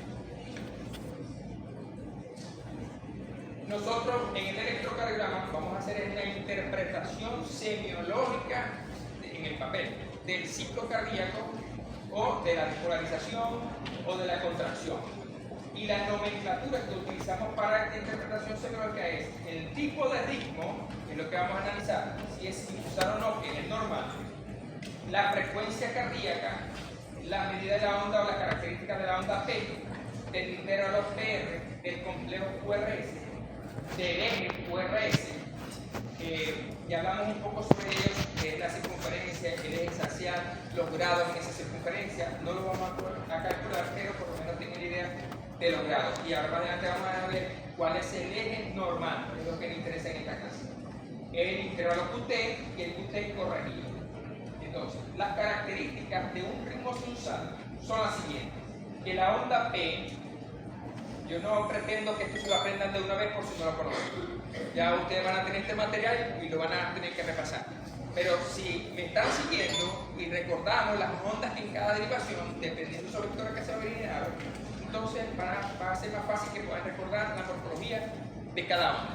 Nosotros en el electrocardiograma vamos a hacer una interpretación semiológica en el papel del ciclo cardíaco de la despolarización o de la contracción. Y la nomenclatura que utilizamos para esta interpretación semiológica es el tipo de ritmo, que es lo que vamos a analizar, si es sinusal o no, que es normal, la frecuencia cardíaca, la medida de la onda o las características de la onda P, del intervalo PR, del complejo QRS, del eje QRS, ya hablamos un poco sobre ellos, que es la circunferencia, el eje axial, los grados en esa circunferencia. No lo vamos a calcular, pero por lo menos tengo una idea de los grados. Y ahora más adelante vamos a ver cuál es el eje normal, que es lo que nos interesa en esta clase. El intervalo QT y el QT corregido. Entonces, las características de un ritmo sinusal son las siguientes. Que la onda P, yo no pretendo que esto se lo aprendan de una vez por si no lo conocen. Ya ustedes van a tener este material y lo van a tener que repasar. Pero si me están siguiendo y recordamos las ondas en cada derivación, dependiendo de los vectores que se originaron, entonces va a ser más fácil que puedan recordar la morfología de cada onda.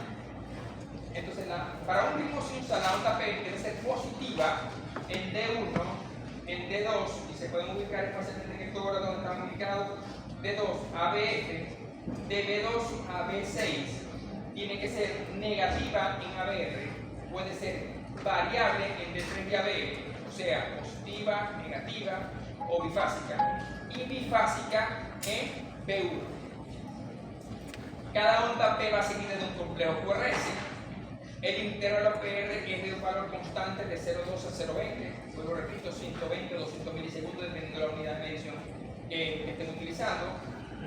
Entonces, para un ritmo sinusal, la onda P debe ser positiva en D1, en D2, y se pueden ubicar fácilmente en el cuadro donde están ubicados, D2 a BF, de B2 a B6, tiene que ser negativa en ABR, puede ser variable en D3 y AB, o sea, positiva, negativa o bifásica, y bifásica en B1. Cada onda P va seguida de un complejo QRS. El intervalo PR es de un valor constante de 0,2 a 0,20, luego repito, 120 o 200 milisegundos dependiendo de la unidad de medición que estén utilizando.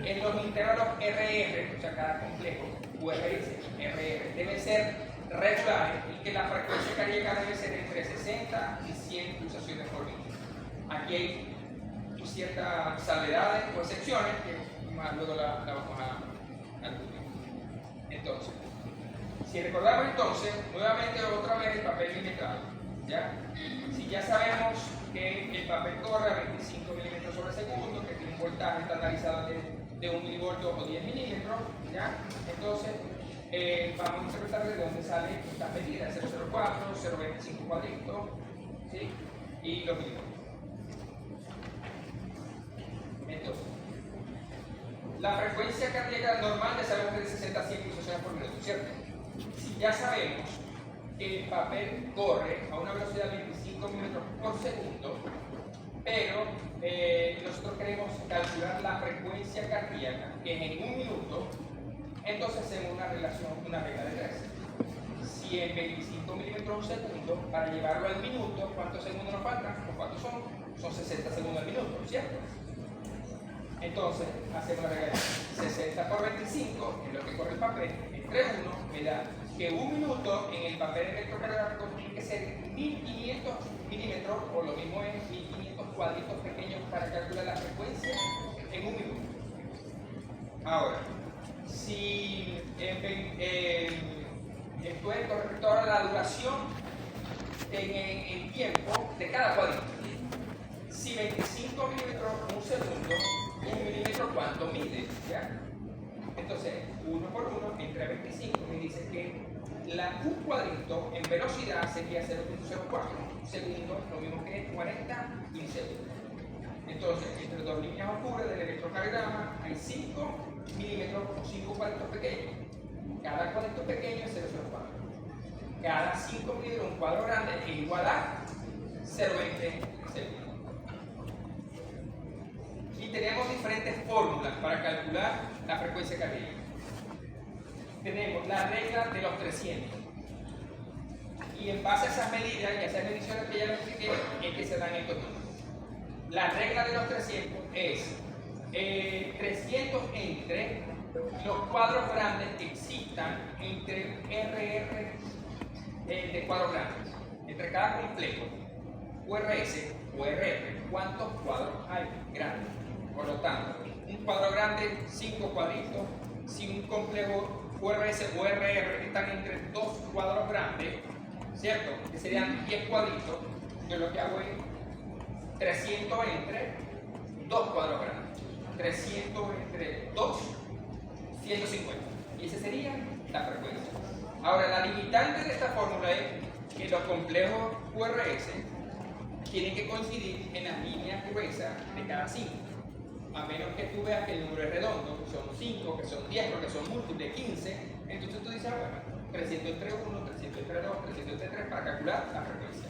En los intervalos RR, o sea, cada complejo, QRS, RR, debe ser regulares y que la frecuencia cardíaca debe ser entre 60 y 100 pulsaciones por minuto. Aquí hay ciertas salvedades o excepciones que más luego la vamos a cubrir. Entonces, si recordamos entonces, nuevamente otra vez el papel milimetrado, ¿ya? Si ya sabemos que el papel corre a 25 milímetros sobre segundo, que tiene un voltaje estandarizado de 1 milivoltio o 10 milímetros, ¿ya? Entonces, vamos a interpretar de dónde salen estas medidas, 004, 025 cuadritos, ¿sí? Y los milivoltios. Entonces, la frecuencia cardíaca normal ya sabemos que es de 60 a 100 pulsaciones por minuto, ¿cierto? Si ya sabemos que el papel corre a una velocidad de 25 milímetros por segundo, pero nosotros queremos calcular la frecuencia cardíaca, que es en 1 minuto, entonces hacemos una regla de 3. Si en 25 milímetros por segundo, para llevarlo al minuto, ¿cuántos segundos nos faltan? ¿Cuántos son? Son 60 segundos al minuto, ¿cierto? Entonces, hacemos la regla de 60 por 25, en lo que corre el papel, entre 1, me da que 1 minuto en el papel electrocardiográfico tiene que ser 1500 milímetros, o lo mismo es 1500 cuadritos pequeños para calcular la frecuencia en 1 minuto. Ahora, si esto es con respecto a la duración en el tiempo de cada cuadrito. Si 25 milímetros un segundo, 1 milímetro, ¿cuánto mide? ¿Ya? Entonces, 1 por 1 entre 25 me dice que un cuadrito en velocidad sería 0.04 segundos, lo mismo que 40 milisegundos. Entonces, entre dos líneas oscuras del electrocardiograma hay 5 milímetros o 5 cuadritos pequeños. Cada cuadrito pequeño es 0.04. Cada 5 milímetros, un cuadro grande, es igual a 0.20 segundos. Y tenemos diferentes fórmulas para calcular la frecuencia cardíaca. Tenemos la regla de los 300. Y en base a esas medidas y a esas mediciones que ya les expliqué, es que se dan estos números. La regla de los 300 es 300 entre los cuadros grandes que existan entre RR de cuadros grandes. Entre cada complejo, QRS o RR, ¿cuántos cuadros hay grandes? Por lo tanto, un cuadro grande, 5 cuadritos. Si un complejo QRS o RR están entre 2 cuadros grandes, ¿cierto? Que serían 10 cuadritos, yo lo que hago es 300 entre 2 cuadros grandes. 300 entre 2, 150. Y esa sería la frecuencia. Ahora, la limitante de esta fórmula es que los complejos QRS tienen que coincidir en la línea gruesa de cada 5. A menos que tú veas que el número es redondo, son 5, que son 10, porque son múltiples 15, entonces tú dices, bueno, 300 entre 1, 300 entre 2, 300 entre 3 para calcular la frecuencia.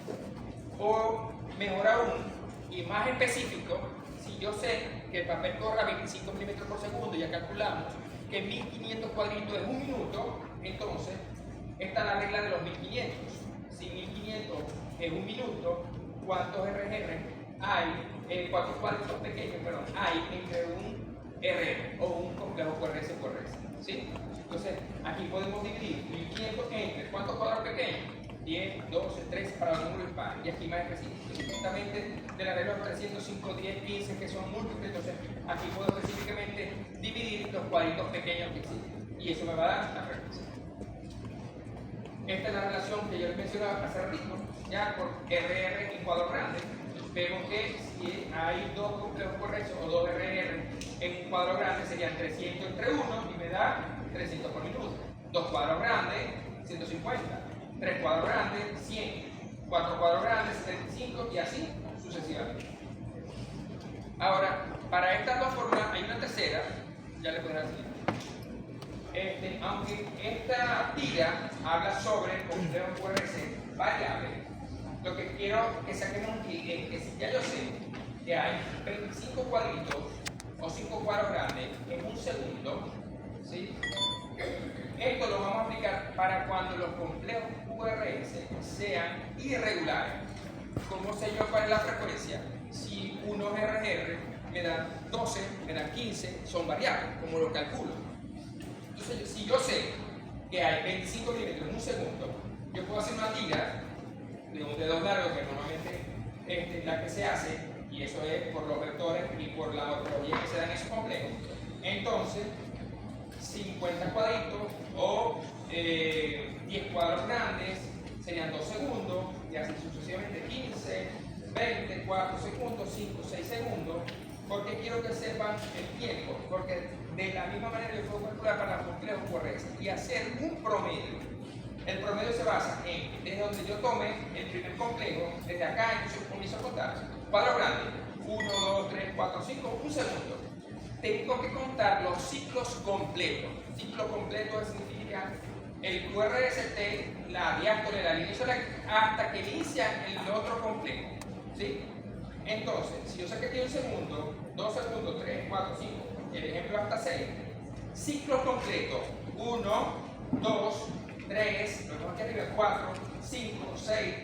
O mejor aún, y más específico, si yo sé que el papel corre a 25 milímetros por segundo, ya calculamos que 1500 cuadritos es un minuto, entonces esta es la regla de los 1500. Si 1500 es un minuto, ¿cuántos RR hay, cuántos cuadritos pequeños, perdón, hay entre un RR o un complejo QRS QRS? ¿Sí? Entonces, aquí podemos dividir 1500 entre ¿cuántos cuadros pequeños? 10, 12, 13 para los números impares. Y aquí más específico, justamente de la regla de 300, 5, 10, 15 que son múltiples. Entonces, aquí puedo específicamente dividir los cuadritos pequeños que existen. Y eso me va a dar la frecuencia. Esta es la relación que yo les mencionaba hace ratito, ya por RR y cuadro grande. Vemos que si hay dos complejos QRS o dos RR en un cuadro grande serían 300 entre 1 y me da 300 por minuto. Dos cuadros grandes, 150. Tres cuadros grandes, 100. Cuatro cuadros grandes, 75 y así sucesivamente. Ahora, para estas dos fórmulas hay una tercera, ya les voy a decir. Aunque esta tira habla sobre el complejo QRS variable, lo que quiero que saquemos aquí es que si ya yo sé que hay 25 cuadritos o 5 cuadros grandes en un segundo, ¿sí? Esto lo vamos a aplicar para cuando los complejos QRS sean irregulares. ¿Cómo sé yo cuál es la frecuencia? Si unos RR me dan 12, me dan 15, son variables, como lo calculo. Entonces, si yo sé que hay 25 milímetros en un segundo, yo puedo hacer una tira de un dedo largo, que normalmente es la que se hace, y eso es por los vectores y por la morfología que se da en esos complejos. Entonces, 50 cuadritos o 10 cuadros grandes serían 2 segundos, y así sucesivamente 15, 20, 4 segundos, 5, 6 segundos. Porque quiero que sepan el tiempo, porque de la misma manera yo puedo calcular para los complejos QRS y hacer un promedio. El promedio se basa en, desde donde yo tome el primer complejo, desde acá comienzo a contar. Cuadro grande, 1, 2, 3, 4, 5, un segundo. Tengo que contar los ciclos completos. Ciclo completo significa el QRST, la diástole, la línea solar, hasta que inicia el otro complejo. ¿Sí? Entonces, si yo sé que tiene un segundo, 2 segundos, 3, 4, 5, el ejemplo hasta 6, ciclos completos, 1, 2, 3, lo vemos aquí arriba, 4, 5, 6,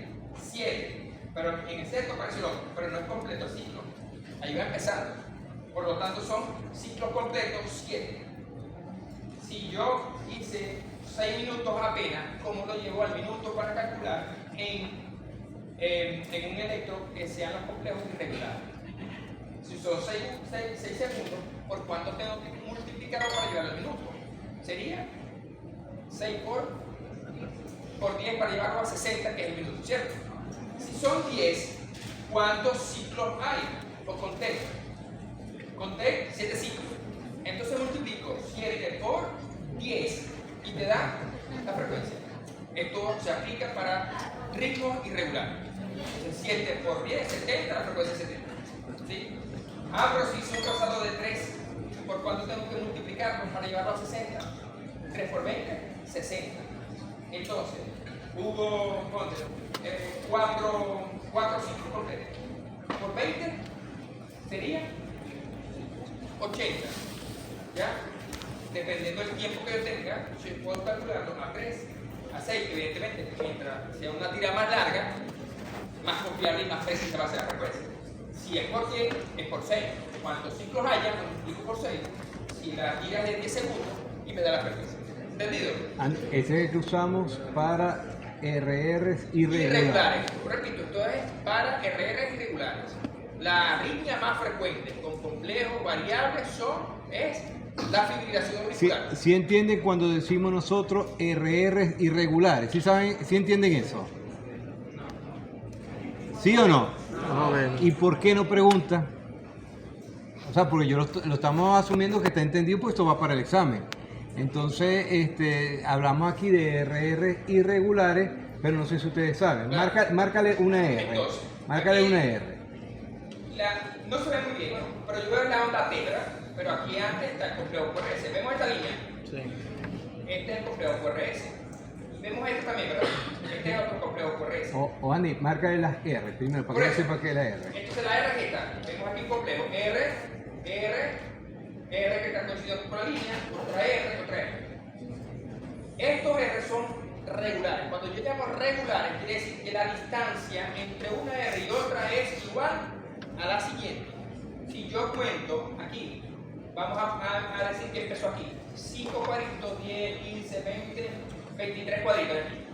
7, pero en el centro aparece el otro, pero no es completo el ciclo, ahí va empezando, por lo tanto son ciclos completos 7. Si yo hice 6 minutos apenas, ¿cómo lo llevo al minuto para calcular en un electro que sean los complejos irregulares? Si son 6 segundos, ¿por cuánto tengo que multiplicarlo para llegar al minuto? Sería 6 por 10 para llevarlo a 60, que es el minuto, ¿cierto? Si son 10, ¿cuántos ciclos hay? Pues conté 7 ciclos. Entonces multiplico 7 por 10 y te da la frecuencia. Esto se aplica para ritmos irregulares. 7 por 10, 70, la frecuencia es 70. ¿Sí? Pero si hice un trazado de 3, ¿por cuánto tengo que multiplicarlo para llevarlo a 60? 3 por 20, 60. Entonces, hubo 4 ciclos completos. Por 20 sería 80. ¿Ya? Dependiendo del tiempo que yo tenga, yo puedo calcularlo a 3, a 6, que evidentemente, mientras sea una tira más larga, más confiable y más precisa va a ser la frecuencia. Si es por 10, es por 6. Cuantos ciclos haya, lo multiplico por 6. Si la tira es de 10 segundos, y me da la frecuencia. ¿Entendido? Ese es el que usamos para RRs irregulares. Repito, esto es para RRs irregulares. La arritmia más frecuente con complejos variables es la fibrilación auricular. ¿Sí entienden cuando decimos nosotros RRs irregulares? ¿Sí saben, sí entienden eso? ¿Sí o no? ¿Y por qué no preguntan? O sea, porque yo lo estamos asumiendo que está entendido, pues esto va para el examen. Entonces, hablamos aquí de RR irregulares, pero no sé si ustedes saben. Claro. Márcale una R. Entonces, Márcale Aquí, una R. no se ve muy bien, pero yo veo la onda P, ¿verdad? Pero aquí antes está el complejo QRS. ¿Vemos esta línea? Sí. Este es el complejo QRS. Vemos este también, ¿verdad? Este es otro complejo QRS. O Andy, márcale las R primero, para que yo sepa qué es la R. Entonces la R es esta. Vemos aquí un complejo R que está coincidiendo con la línea, otra R, otra R. Estos R son regulares. Cuando yo llamo regulares, quiere decir que la distancia entre una R y otra es igual a la siguiente. Si yo cuento aquí, vamos a decir que empezó aquí. 5 cuadritos, 10, 15, 20, 23 cuadritos aquí.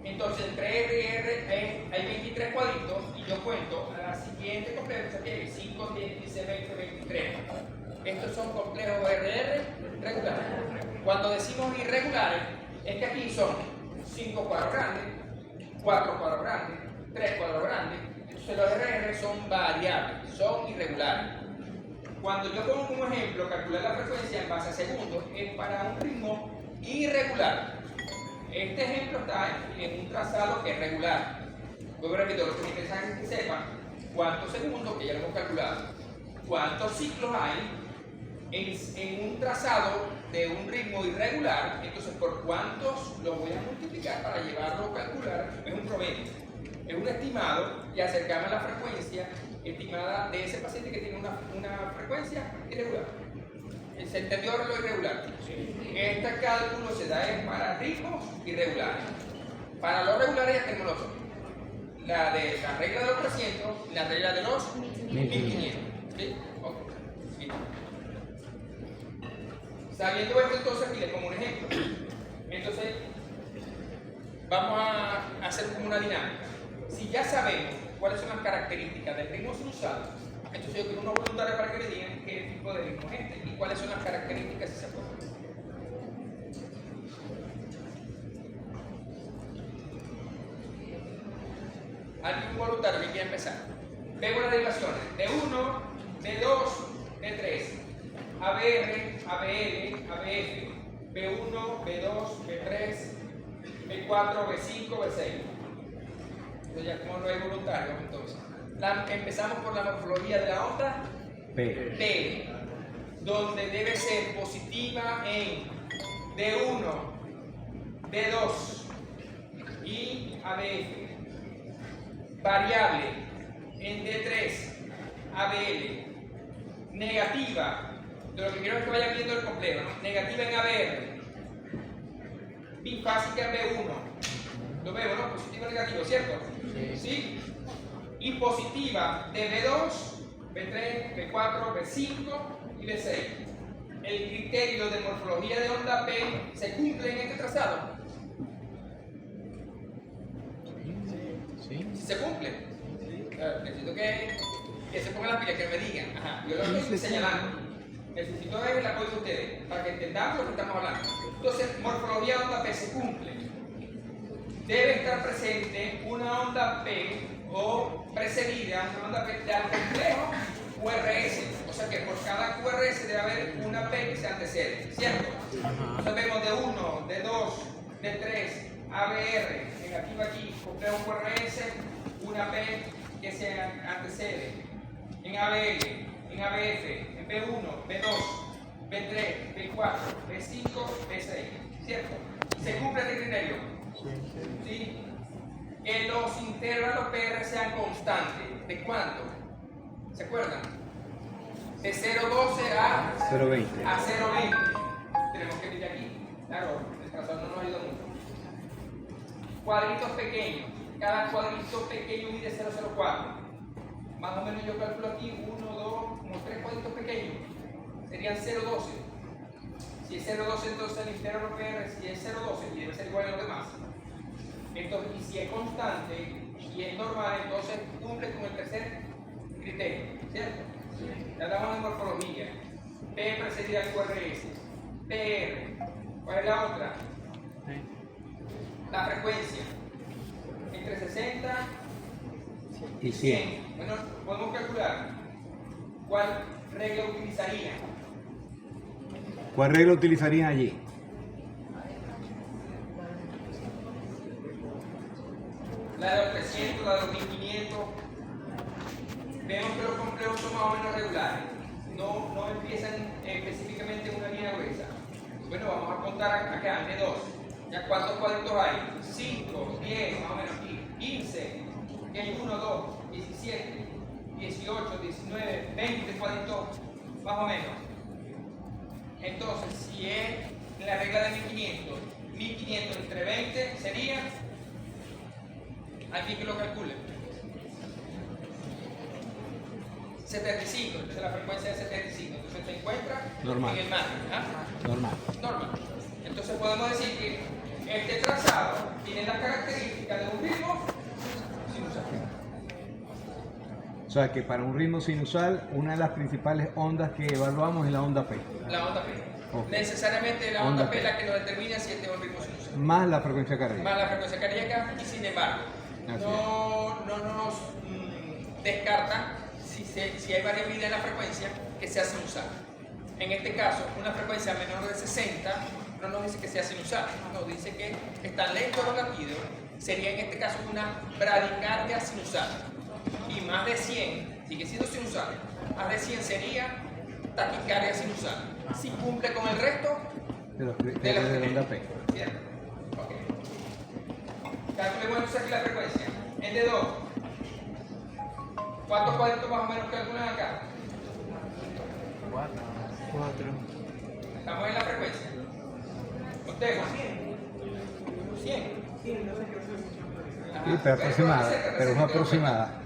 Entonces entre R y R hay 23 cuadritos y yo cuento a la siguiente complejo, aquí hay 5, 10, 15, 20, 23. Estos son complejos RR regulares. Cuando decimos irregulares, es que aquí son 5 cuadros grandes, 4 cuadros grandes, 3 cuadros grandes. Entonces los RR son variables, son irregulares. Cuando yo pongo como ejemplo calcular la frecuencia en base a segundos, es para un ritmo irregular. Este ejemplo está en un trazado que es regular. Luego repito, lo que me interesa es que sepan cuántos segundos, que ya lo hemos calculado, cuántos ciclos hay en un trazado de un ritmo irregular. Entonces por cuántos lo voy a multiplicar para llevarlo a calcular. Es un promedio, es un estimado y acercarme a la frecuencia estimada de ese paciente que tiene una frecuencia irregular. ¿Se entendió ahora lo irregular? Este cálculo se da para ritmos irregulares. Para los regulares ya tenemos los otros. La regla de los 300 y la regla de los 1500. ¿Sí? Ok. Sí. Sabiendo esto, entonces, aquí les pongo un ejemplo. Entonces, vamos a hacer como una dinámica. Si ya sabemos cuáles son las características del ritmo sinusal, entonces yo quiero unos voluntarios para que me digan qué tipo de ritmo es este y cuáles son las características si se acuerdan. ¿Algún voluntario que quiera empezar? Vemos las derivaciones de 1, de 2, de 3. ABR, ABL, ABF, B1, B2, B3, B4, B5, B6. Entonces ya como no hay voluntarios, entonces. Empezamos por la morfología de la onda P, donde debe ser positiva en D1, D2 y ABF. Variable en D3, ABL. Negativa, de lo que quiero es que vayan viendo el complejo, ¿no? Negativa en ABR. Bifásica en B1. Lo vemos, ¿no? Positivo y negativo, ¿cierto? Sí. Y positiva de B2, B3, B4, B5 y B6. El criterio de morfología de onda P se cumple en este trazado. Sí. Si se cumple. Necesito que se pongan las pilas, que me digan. Ajá. Yo lo estoy señalando. Necesito el apoyo de ustedes para que entendamos lo que estamos hablando. Entonces, morfología de onda P se cumple. Debe estar presente una onda P o precedida, una onda P de al complejo QRS. O sea que por cada QRS debe haber una P que se antecede, ¿cierto? Entonces vemos de 1, de 2, de 3, ABR, negativa aquí, complejo QRS, una P que se antecede. En ABL, en ABF, en B1, B2, B3, B4, B5, B6, ¿cierto? ¿Se cumple este criterio? Sí. Que los intervalos PR sean constantes. ¿De cuánto? ¿Se acuerdan? De 0,12 a 0,20. a 0,20. Tenemos que ir de aquí. Claro, el trazado no nos ayuda mucho. Cuadritos pequeños. Cada cuadrito pequeño mide 0,04. Más o menos yo calculo aquí 1, 2, como 3 cuadritos pequeños. Serían 0,12. Si es 0,12, entonces el intervalo PR, si es 0,12, y debe ser igual a los demás. Entonces, y si es constante y es normal, entonces cumple con el tercer criterio, ¿cierto? Ya hablamos de morfología. P precedida al QRS. PR. ¿Cuál es la otra? La frecuencia. Entre 60 Y 100. Bueno, podemos calcular cuál regla utilizaría. ¿Cuál regla utilizarían allí? La de los 300, la de los 1500. más o menos regulares. No empiezan específicamente en una línea gruesa. Bueno, vamos a contar acá en E2. ¿Ya cuántos cuadritos hay? 5, 10, más o menos aquí, 15, y hay 1, 2, 17, 18, 19, 20 cuadritos, más o menos. Entonces, si es la regla de 1500, 1500 entre 20 sería, aquí que lo calculen, 75, entonces la frecuencia es 75, entonces te encuentras Normal. en el margen. ¿Ah? Normal. Normal. Entonces podemos decir que este trazado tiene las características de un ritmo sinusal. O sea que para un ritmo sinusal, una de las principales ondas que evaluamos es la onda P, La onda P. Ok. Necesariamente la Onda onda P P. es la que nos determina si este es un ritmo sinusal. más la frecuencia cardíaca. Más la frecuencia cardíaca y sin embargo, Así no nos descarta si hay variabilidad en la frecuencia que sea sinusal. En este caso, una frecuencia menor de 60 no nos dice que sea sinusal, nos dice que está lento o latido, sería en este caso una bradicardia sinusal. Y más de 100 sigue siendo sinusal, más de 100 sería taquicardia sinusal. Si cumple con el resto de los de la de la onda P. ¿cierto? Ok. Calculemos entonces aquí la frecuencia. En D2, ¿cuántos cuadritos más o menos calculan acá? 4. Estamos en la frecuencia. Ustedes, 100. Ajá. Sí, pero aproximada, pero es aproximada.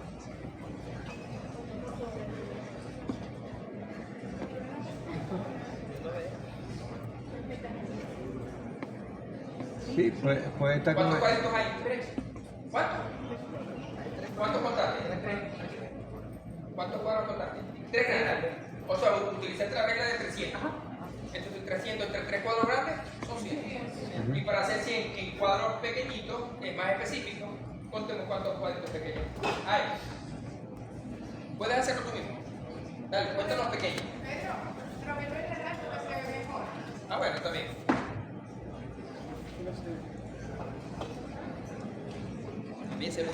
Sí, puede estar como... ¿Cuántos cuadritos hay? 3. ¿Cuántos? ¿Cuántos contaste? ¿Cuántos cuadros contaste? 3 grandes. O sea, utilizaste la regla de 300. Entonces 300 entre 3 cuadros grandes son 100. Y para hacer 100 en cuadros pequeñitos, es más específico, contemos cuántos cuadritos pequeños hay. Puedes hacerlo tú mismo. Dale, cuéntanos los pequeños. Ah, bueno, está bien. También se ve.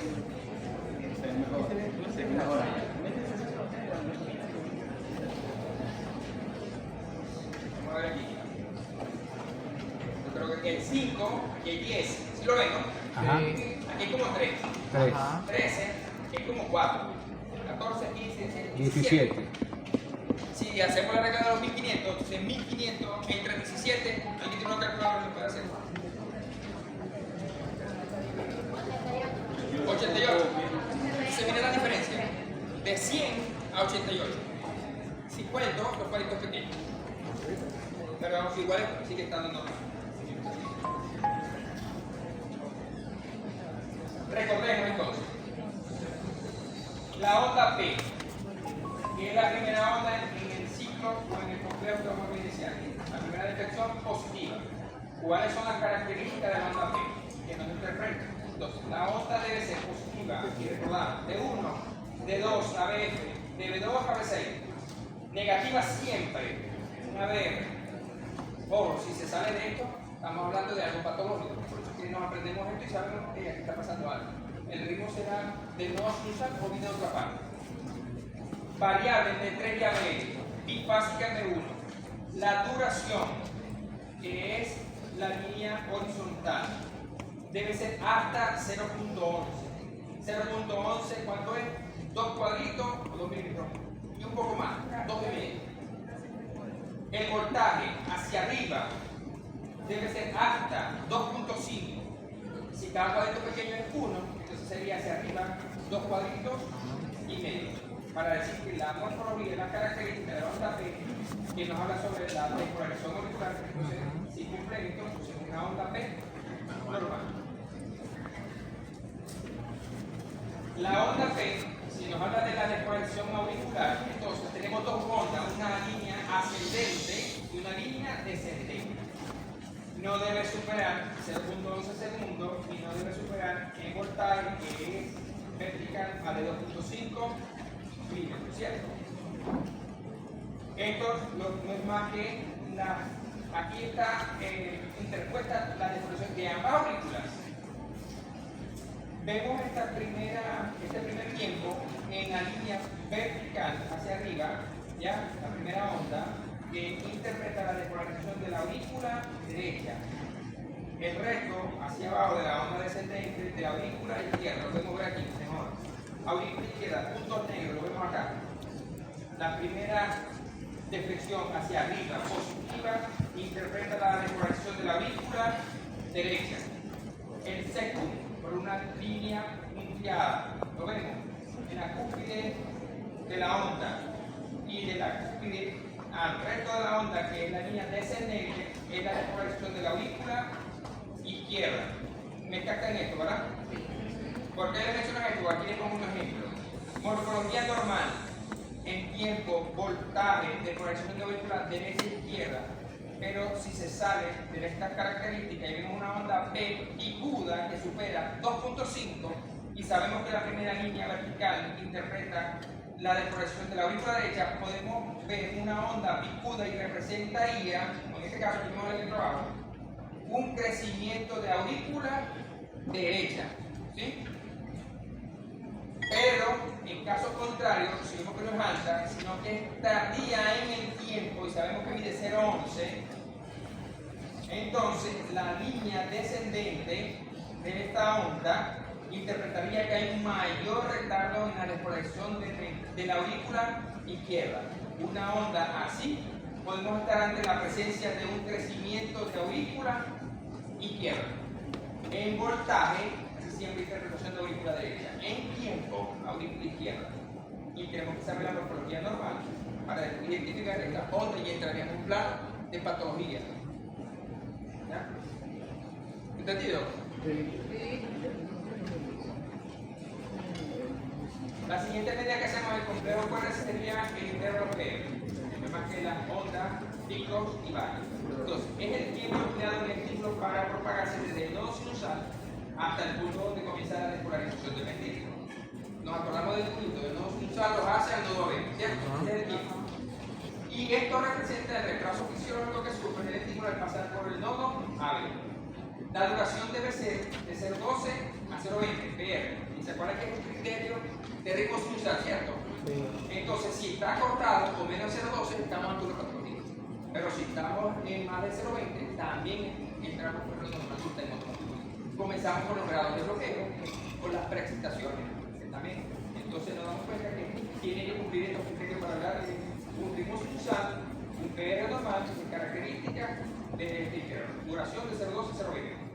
Vamos a ver aquí. Yo creo que el 5 y el 10, ¿sí lo ven, no? Ajá. Aquí hay como 3. 3, 13 es como 4. 14, 15, 16, 17. Si hacemos la regla de los 1500, entonces 1500 entre 17, aquí tiene una calculadora que puede hacer. 88. Se viene la diferencia de 100 a 88. Si cuento los cuadritos pequeños. Pero vamos, igual sigue estando normal. Recordemos entonces. La onda P, que es la primera onda en el ciclo o en el complejo que vamos a iniciar. La primera detección positiva. ¿Cuáles son las características de la onda P? Que nos interpreta. Entonces, la onda debe ser positiva, y recordar, de 1, de 2 a BF, de B2 a B6. Negativa siempre, una BF. Ojo, si se sale de esto, estamos hablando de algo patológico. Por eso es que nos aprendemos esto y sabemos que aquí está pasando algo. El ritmo será de no sinusal o viene de otra parte. Variables de 3 diabéticos, bifásicas de 1. La duración, que es la línea horizontal, debe ser hasta 0.11. 0.11, ¿cuánto es? 2 cuadritos o 2 milímetros. Y un poco más, 2,5. El voltaje hacia arriba debe ser hasta 2.5. Si cada cuadrito pequeño es 1, entonces sería hacia arriba 2 cuadritos y medio. Para decir que la morfología es la característica de la onda P, que nos habla sobre la despolarización auricular, entonces si cumple esto, pues es una onda P normal. La onda P, si nos habla de la despolarización auricular, entonces tenemos dos ondas, una línea ascendente y una línea descendente. No debe superar 0.11 segundos y no debe superar el voltaje, que es vertical a de 2.5 milímetros, ¿cierto? Esto no es más que aquí está interpuesta la despolarización de ambas auriculares. Vemos este primer tiempo en la línea vertical hacia arriba, ya, la primera onda, que interpreta la despolarización de la aurícula derecha. El resto hacia abajo de la onda descendente de la aurícula izquierda, lo podemos ver aquí mejor. Aurícula izquierda, puntos negros, lo vemos acá. La primera deflexión hacia arriba, positiva, interpreta la despolarización de la aurícula derecha. El secund, por una línea punteada, lo vemos en la cúspide de la onda y de la cúspide al resto de la onda, que es la línea descendente, es la despolarización de la aurícula izquierda. Me captan esto, ¿verdad? ¿Por qué les menciono esto? Aquí les pongo un ejemplo. Morfología normal, en tiempo, voltaje, despolarización de aurícula derecha e izquierda. Pero si se sale de esta característica y vemos una onda B picuda que supera 2.5 y sabemos que la primera línea vertical interpreta la despolarización de la aurícula derecha, podemos ver una onda picuda y representaría, en este caso, aquí vamos a ver el trabajo, un crecimiento de aurícula derecha, ¿sí? Pero en caso contrario, si vemos que no es alta, sino que es tardía en el tiempo y sabemos que mide 0.11, entonces la línea descendente de esta onda interpretaría que hay un mayor retardo en la despolarización de la aurícula izquierda. Una onda así, podemos estar ante la presencia de un crecimiento de aurícula izquierda. En voltaje, siempre interpretación de aurícula derecha. En tiempo, aurícula izquierda. Y tenemos que saber la morfología normal para identificar esta onda y entraríamos en un plano de patología. ¿Ya? ¿Entendido? La siguiente medida que hacemos del complejo QRS sería el intereuropeo, más que las ondas, picos y bajos. Entonces, es el tiempo empleado en el ciclo para propagarse desde el nodo sinusal hasta el punto donde comienza la despolarización del ventrículo. Nos acordamos del punto, del nodo sinusal los hace al nodo B, ¿cierto? Ese es el tiempo. Y esto representa el retraso fisiológico que sufre el ventrículo al pasar por el nodo AB. La duración debe ser de 0.12 a 0.20, PR. ¿Y se acuerdan que es un criterio de ritmo sinusal, cierto? Entonces, si está cortado con menos de 0.12, estamos ante una patología. Pero si estamos en más de 0.20, también entramos por el normal en automático. Comenzamos con los grados de bloqueo, con las preexcitaciones, también. Entonces nos damos cuenta que tiene que cumplir estos criterios para hablar de un ritmo sinusal, un PR normal, con características de duración de 0.12 a 0.20.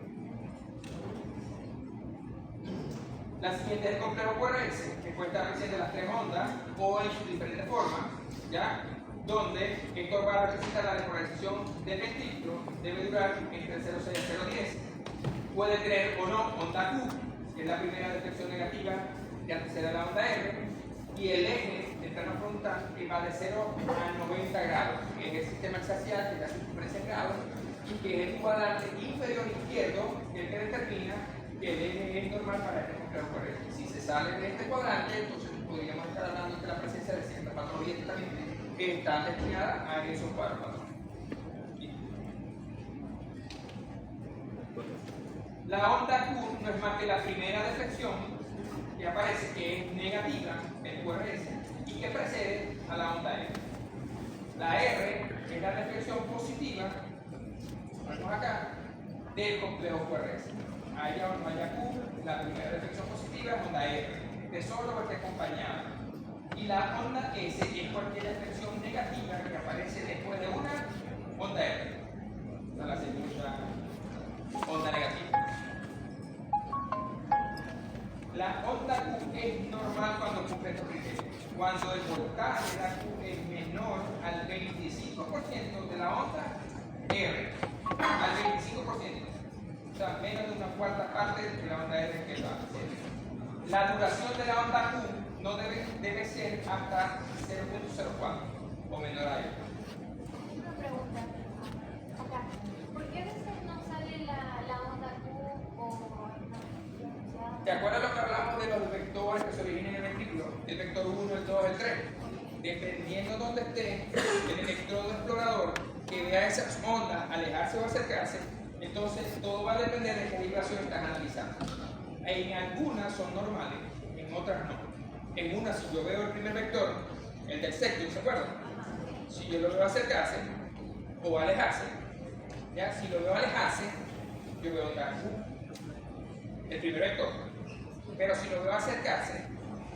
La siguiente es el complejo QRS, que puede estar presente en las tres ondas o en sus diferentes formas, ¿ya? Donde esto va a representar la despolarización del ventrículo, debe durar entre 0.6 a 0.10. Puede tener o no onda Q, que es la primera deflexión negativa que antecede a la onda R, y el eje del plano frontal que va de 0 a 90 grados, que es el sistema axial, que es la circunferencia en grados, y que es el cuadrante inferior izquierdo, que es el que determina que el eje es normal para este complejo QRS. Si se sale de este cuadrante, entonces podríamos estar hablando de la presencia de ciertas patologías que están destinadas a esos cuadros patológicos. La onda Q no es más que la primera deflexión que aparece, que es negativa, el QRS, y que precede a la onda R. La R es la deflexión positiva, vamos acá, del complejo QRS. Allá donde vaya Q, la primera deflexión positiva es onda R, de solo o esté acompañada. Y la onda S es cualquier deflexión negativa que aparece después de una onda R. Esta es la segunda onda negativa. La onda Q es normal cuando cumple estos criterios. Cuando el voltaje de la Q es menor al 25% de la onda R, al 25%. O sea, menos de una cuarta parte de la onda R que va a hacer. La duración de la onda Q no debe ser hasta 0.04 o menor a ello. Una pregunta. Acá. ¿Por qué a veces no sale la onda Q o no? ¿Te acuerdas lo que hablamos de los vectores que se originan en el ventrículo? El vector 1, el 2, el 3. Dependiendo de donde esté el electrodo explorador que vea esas ondas alejarse o acercarse, entonces todo va a depender de qué vibración estás analizando. En algunas son normales, en otras no. En una, si yo veo el primer vector, el del sexto, ¿se acuerdan? Si yo lo veo acercarse o alejarse, ¿ya? Si lo veo alejarse, yo veo onda Q, el primer vector. Pero si lo veo acercarse,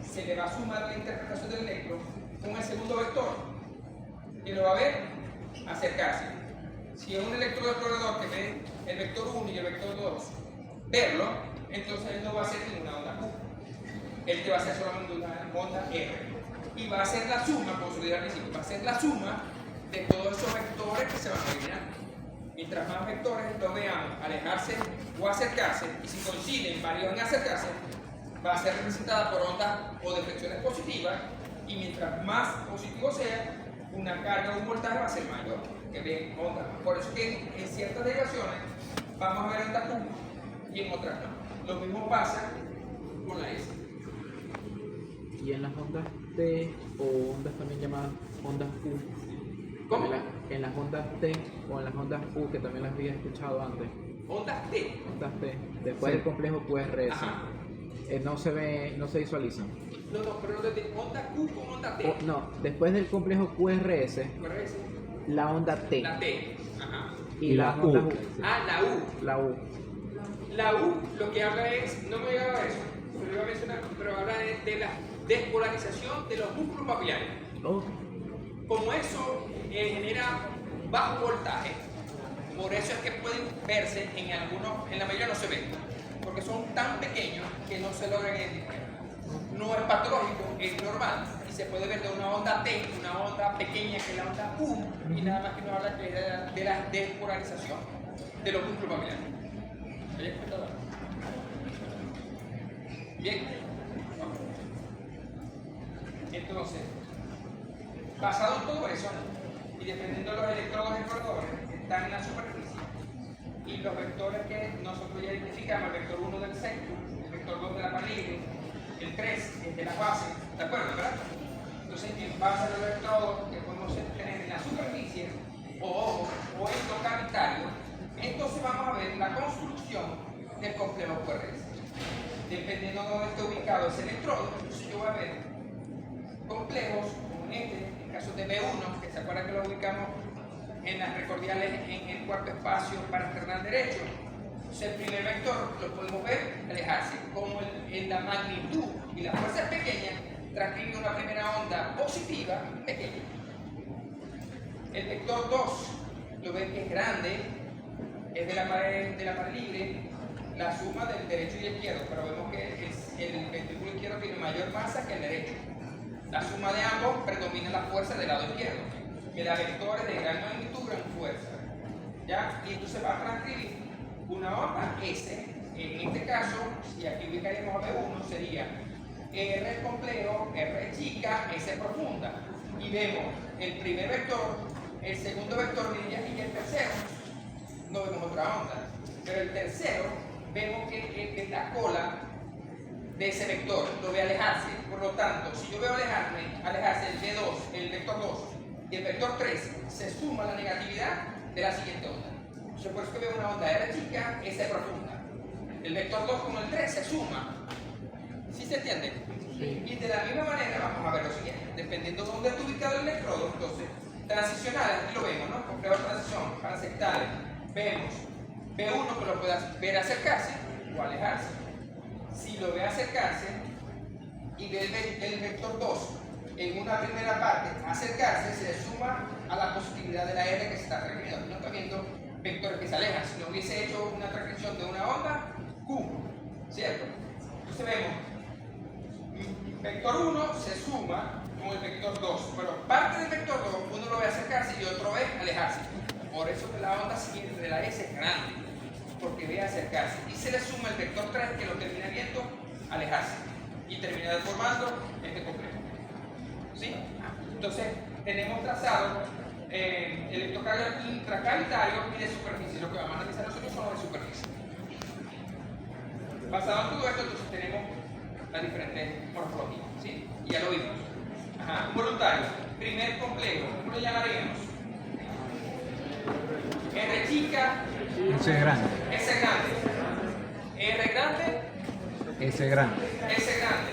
se le va a sumar la interpretación del electro con el segundo vector y lo va a ver acercarse. Si es un electroexplorador que ve el vector 1 y el vector 2, verlo, entonces él no va a hacer ninguna onda Q. Él te va a hacer solamente una onda R. Y va a ser la suma, como se lo dije al principio, va a ser la suma de todos esos vectores que se van a eliminar. Mientras más vectores lo veamos alejarse o acercarse, y si coinciden varios en acercarse, va a ser representada por ondas o deflexiones positivas, y mientras más positivo sea, una carga o un voltaje va a ser mayor, que ven ondas. Por eso que en ciertas derivaciones vamos a ver ondas Q y en otras no. Lo mismo pasa con la S. Y en las ondas T o ondas también llamadas ondas U. ¿Cómo? En las ondas T o en las ondas U, que también las había escuchado antes. Ondas T. Ondas T, después Sí. del complejo QRS. Ajá. No se ve, no se visualizan. No, pero desde onda Q con onda T. No, después del complejo QRS, QRS. la onda T. La T. Ajá. Y la las U. ondas Ah, la U. La U. La U lo que habla es, no me llegaba a eso, se lo iba a mencionar, pero habla de la despolarización de los músculos papilares. Oh, Como eso genera bajo voltaje, por eso es que pueden verse en algunos, en la mayoría no se ven, porque son tan pequeños que no se logran identificar. No es patológico, es normal, y se puede ver de una onda T, una onda pequeña que es la onda U, y nada más que nos habla de la despolarización de los músculos papilares. ¿Había escuchado? Bien. Entonces, basado en todo eso, y dependiendo de los electrodos exploradores que están en la superficie, y los vectores que nosotros ya identificamos, el vector 1 del centro, el vector 2 de la par libre, el 3 es de la base, ¿de acuerdo, verdad? Entonces, en base a los electrodos que podemos tener en la superficie, o endocavitario, entonces vamos a ver la construcción del complejo QRS. Dependiendo de dónde esté ubicado ese electrodo, entonces yo voy a ver complejos como en caso de B1, que se acuerdan que lo ubicamos en las recordiales en el cuarto espacio para externar derecho. Entonces el primer vector lo podemos ver alejarse, como en la magnitud y la fuerza es pequeña, transcribe una primera onda positiva pequeña. El vector 2 lo ven que es grande, es de la pared libre, la suma del derecho y el izquierdo, pero vemos que el ventrículo izquierdo tiene mayor masa que el derecho. La suma de ambos predomina la fuerza del lado izquierdo, que da vectores de gran magnitud, gran fuerza. ¿Ya? Y entonces va a transcribir una onda S, en este caso, si aquí ubicaríamos a B1, sería R complejo, R chica, S profunda. Y vemos el primer vector, el segundo vector y el tercero, no vemos otra onda. Pero el tercero, vemos que es la cola de ese vector, lo ve alejarse. Por lo tanto, si yo veo alejarse el V2, el vector 2 y el vector 3, se suma la negatividad de la siguiente onda. Entonces, por eso que veo una onda R chica, S profunda. El vector 2 con el 3 se suma. ¿Sí se entiende? sí. Y de la misma manera vamos a ver lo siguiente. Dependiendo de dónde esté ubicado el electrodo, entonces, transicionales, aquí lo vemos, ¿no? Complejo de transición, paransectales. Vemos B1 que lo puede ver acercarse o alejarse. Si lo ve acercarse y ve el vector 2 en una primera parte acercarse, se le suma a la positividad de la R que se está transcribiendo. No está viendo vectores que se alejan. Si no hubiese hecho una transcripción de una onda, Q, ¿cierto? Entonces vemos, vector 1 se suma con el vector 2, pero parte del vector 2 uno lo ve acercarse y otro ve alejarse. Por eso que la onda siguiente de la S es grande, porque ve acercarse. Y se le suma el vector 3 que lo termina viendo alejarse. Y termina formando este complejo. ¿Sí? Entonces, tenemos trazado electrocardios intracavitarios y de superficie. Lo que vamos a analizar nosotros son los de superficie. Basado en todo esto, entonces tenemos las diferentes morfologías. ¿Sí? Y ya lo vimos. Ajá, un voluntario. Primer complejo. ¿Cómo lo llamaríamos? R chica. S grande. S grande. R grande. S grande. S grande.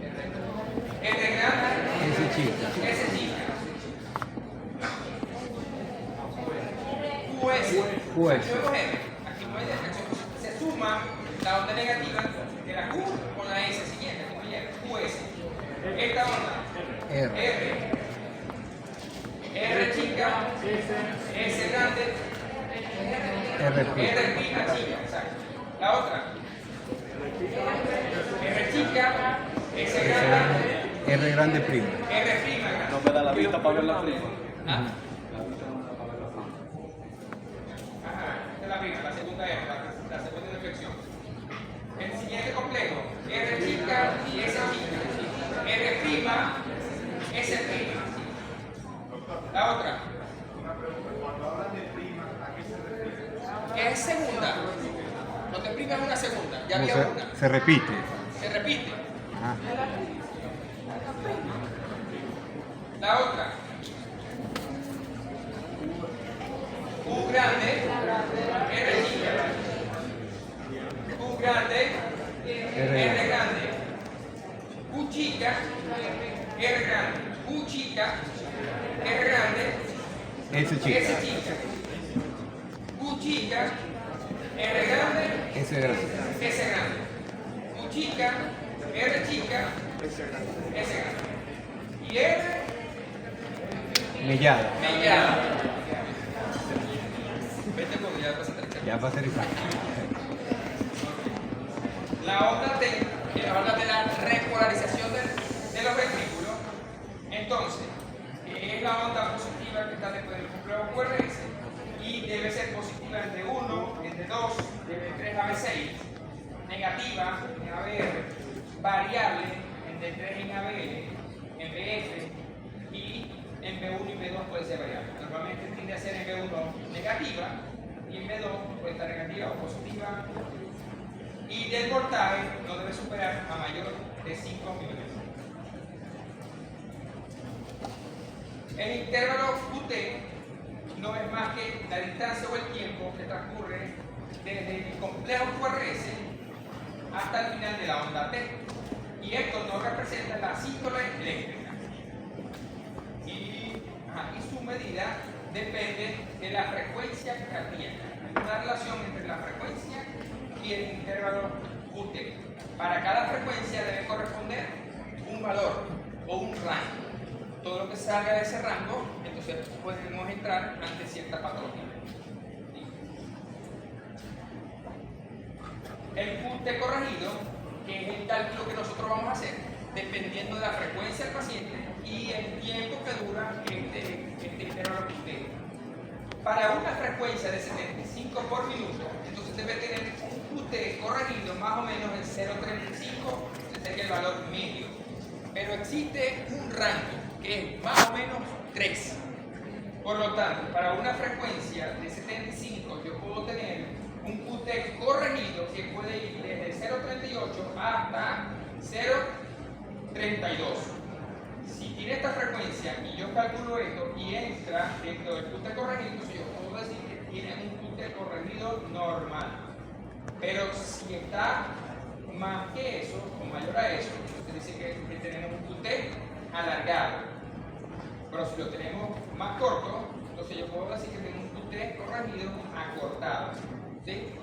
R chica. S chica. QS. QS. Luego R. Aquí no hay descanso. Se suma la onda negativa de la Q con la S siguiente. Aquí no hay R. QS. Esta onda. R. R chica. S grande. R R prima chica. Exacto. La otra. R chica. S grande. R grande prima. R prima grande. No me da la vista para ver la prima. ¿Ah? Ajá, esta es la prima, la segunda R, la segunda inflexión. El siguiente complejo, R chica y S chica. R prima, S prima. La otra. Cuando hablan de prima, ¿a qué se refiere? Es segunda. No te prima es una segunda, ya Como había una. se repite. Se repite. Ajá. La otra. U grande, R chica. U grande, R grande. U chica, R grande. U chica, R grande, S chica. S chica. U chica, R grande, S grande. S grande. U chica, R chica, S grande. Y R Mellada. mellada. Vete porque ya vas a tener que- Ya va a ser esa. La onda de la repolarización de los ventrículos. Entonces, es la onda positiva que está después del complejo QRS y debe ser positiva entre 1, entre 2, entre 3 a B6, negativa en ABR, variable entre 3 en ABL, en BF y en B1 y B2 puede ser variable. Normalmente tiende a ser en B1 negativa y en B2 puede estar negativa o positiva. Y del voltaje no debe superar a mayor de 5 milímetros. El intervalo QT no es más que la distancia o el tiempo que transcurre desde el complejo QRS hasta el final de la onda T. Y esto no representa la síntoma eléctrica. Y su medida depende de la frecuencia cardíaca. Hay una relación entre la frecuencia y el intervalo QT. Para cada frecuencia debe corresponder un valor o un rango. Todo lo que salga de ese rango, entonces podemos entrar ante cierta patología. El QT corregido, que es el cálculo que nosotros vamos a hacer, dependiendo de la frecuencia del paciente y el tiempo que dura este intervalo QT. Para una frecuencia de 75 por minuto, entonces debe tener un QT corregido más o menos en 0,35, ese sería el valor medio. Pero existe un rango que es más o menos 3. Por lo tanto, para una frecuencia de 75 yo puedo tener un QT corregido que puede ir desde 0,38 hasta 0,32. Si tiene esta frecuencia y yo calculo esto y entra dentro del QT corregido, entonces yo puedo decir que tiene un QT corregido normal. Pero si está más que eso o mayor a eso, entonces dice que tenemos un QT alargado. Pero si lo tenemos más corto, entonces yo puedo decir que tenemos un QT corregido acortado. ¿Sí?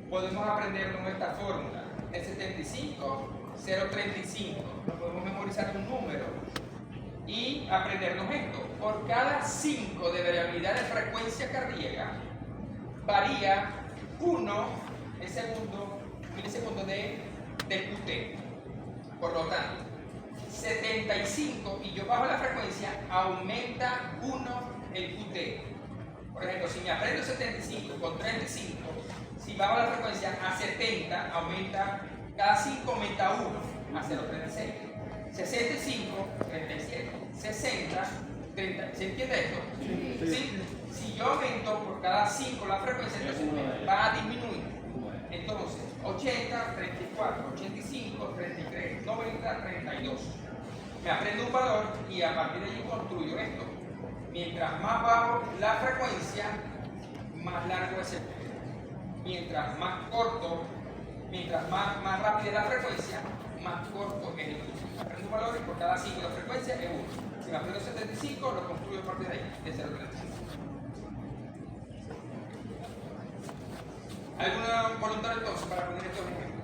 Podemos aprenderlo en esta fórmula. El 75, 0,35. Nos podemos memorizar un número y aprendernos esto. Por cada 5 de variabilidad de frecuencia cardíaca, varía 1 milisegundo del QT. Por lo tanto, 75 y yo bajo la frecuencia, aumenta 1 el QT. Por ejemplo, si me aprendo 75 con 35, si bajo la frecuencia a 70, aumenta, cada 5 aumenta 1 a 0,36. 65, 37, 60, 30. ¿Se entiende esto? Sí. Si yo aumento por cada 5 la frecuencia, entonces va a disminuir. Entonces, 80, 34, 85, 33, 90, 32. Me aprendo un valor y a partir de allí construyo esto. Mientras más bajo la frecuencia, más largo es el QT. Mientras más corto, mientras más rápida es la frecuencia, más corto es el tuyo. Aprendo un valor y por cada signo de frecuencia es 1. Si me aprendo 75, lo construyo a partir de ahí, de 0,35. ¿Alguna voluntaria entonces para aprender estos ejemplos?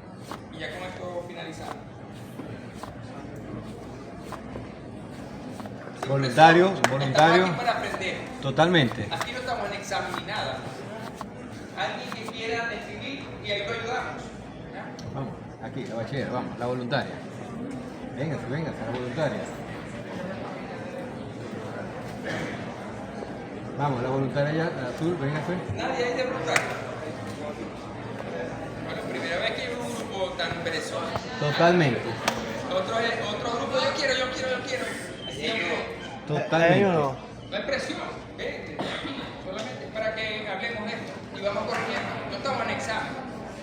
Y ya con esto finalizamos. Voluntario, Estamos voluntario. aquí para aprender. Totalmente. Aquí no estamos en examen ni nada. Alguien que quiera escribir y ahí lo ayudamos. ¿Ya? Vamos, aquí, la bachiller, vamos, la voluntaria. Véngase, véngase, la voluntaria. Vamos, la voluntaria ya, la azul, véngase. Nadie hay de voluntario. Bueno, primera vez que hay un grupo tan perezoso. Totalmente, Otro grupo, yo quiero. totalmente. No hay presión, ¿eh? Solamente para que hablemos de esto y vamos corrigiendo. No estamos en examen.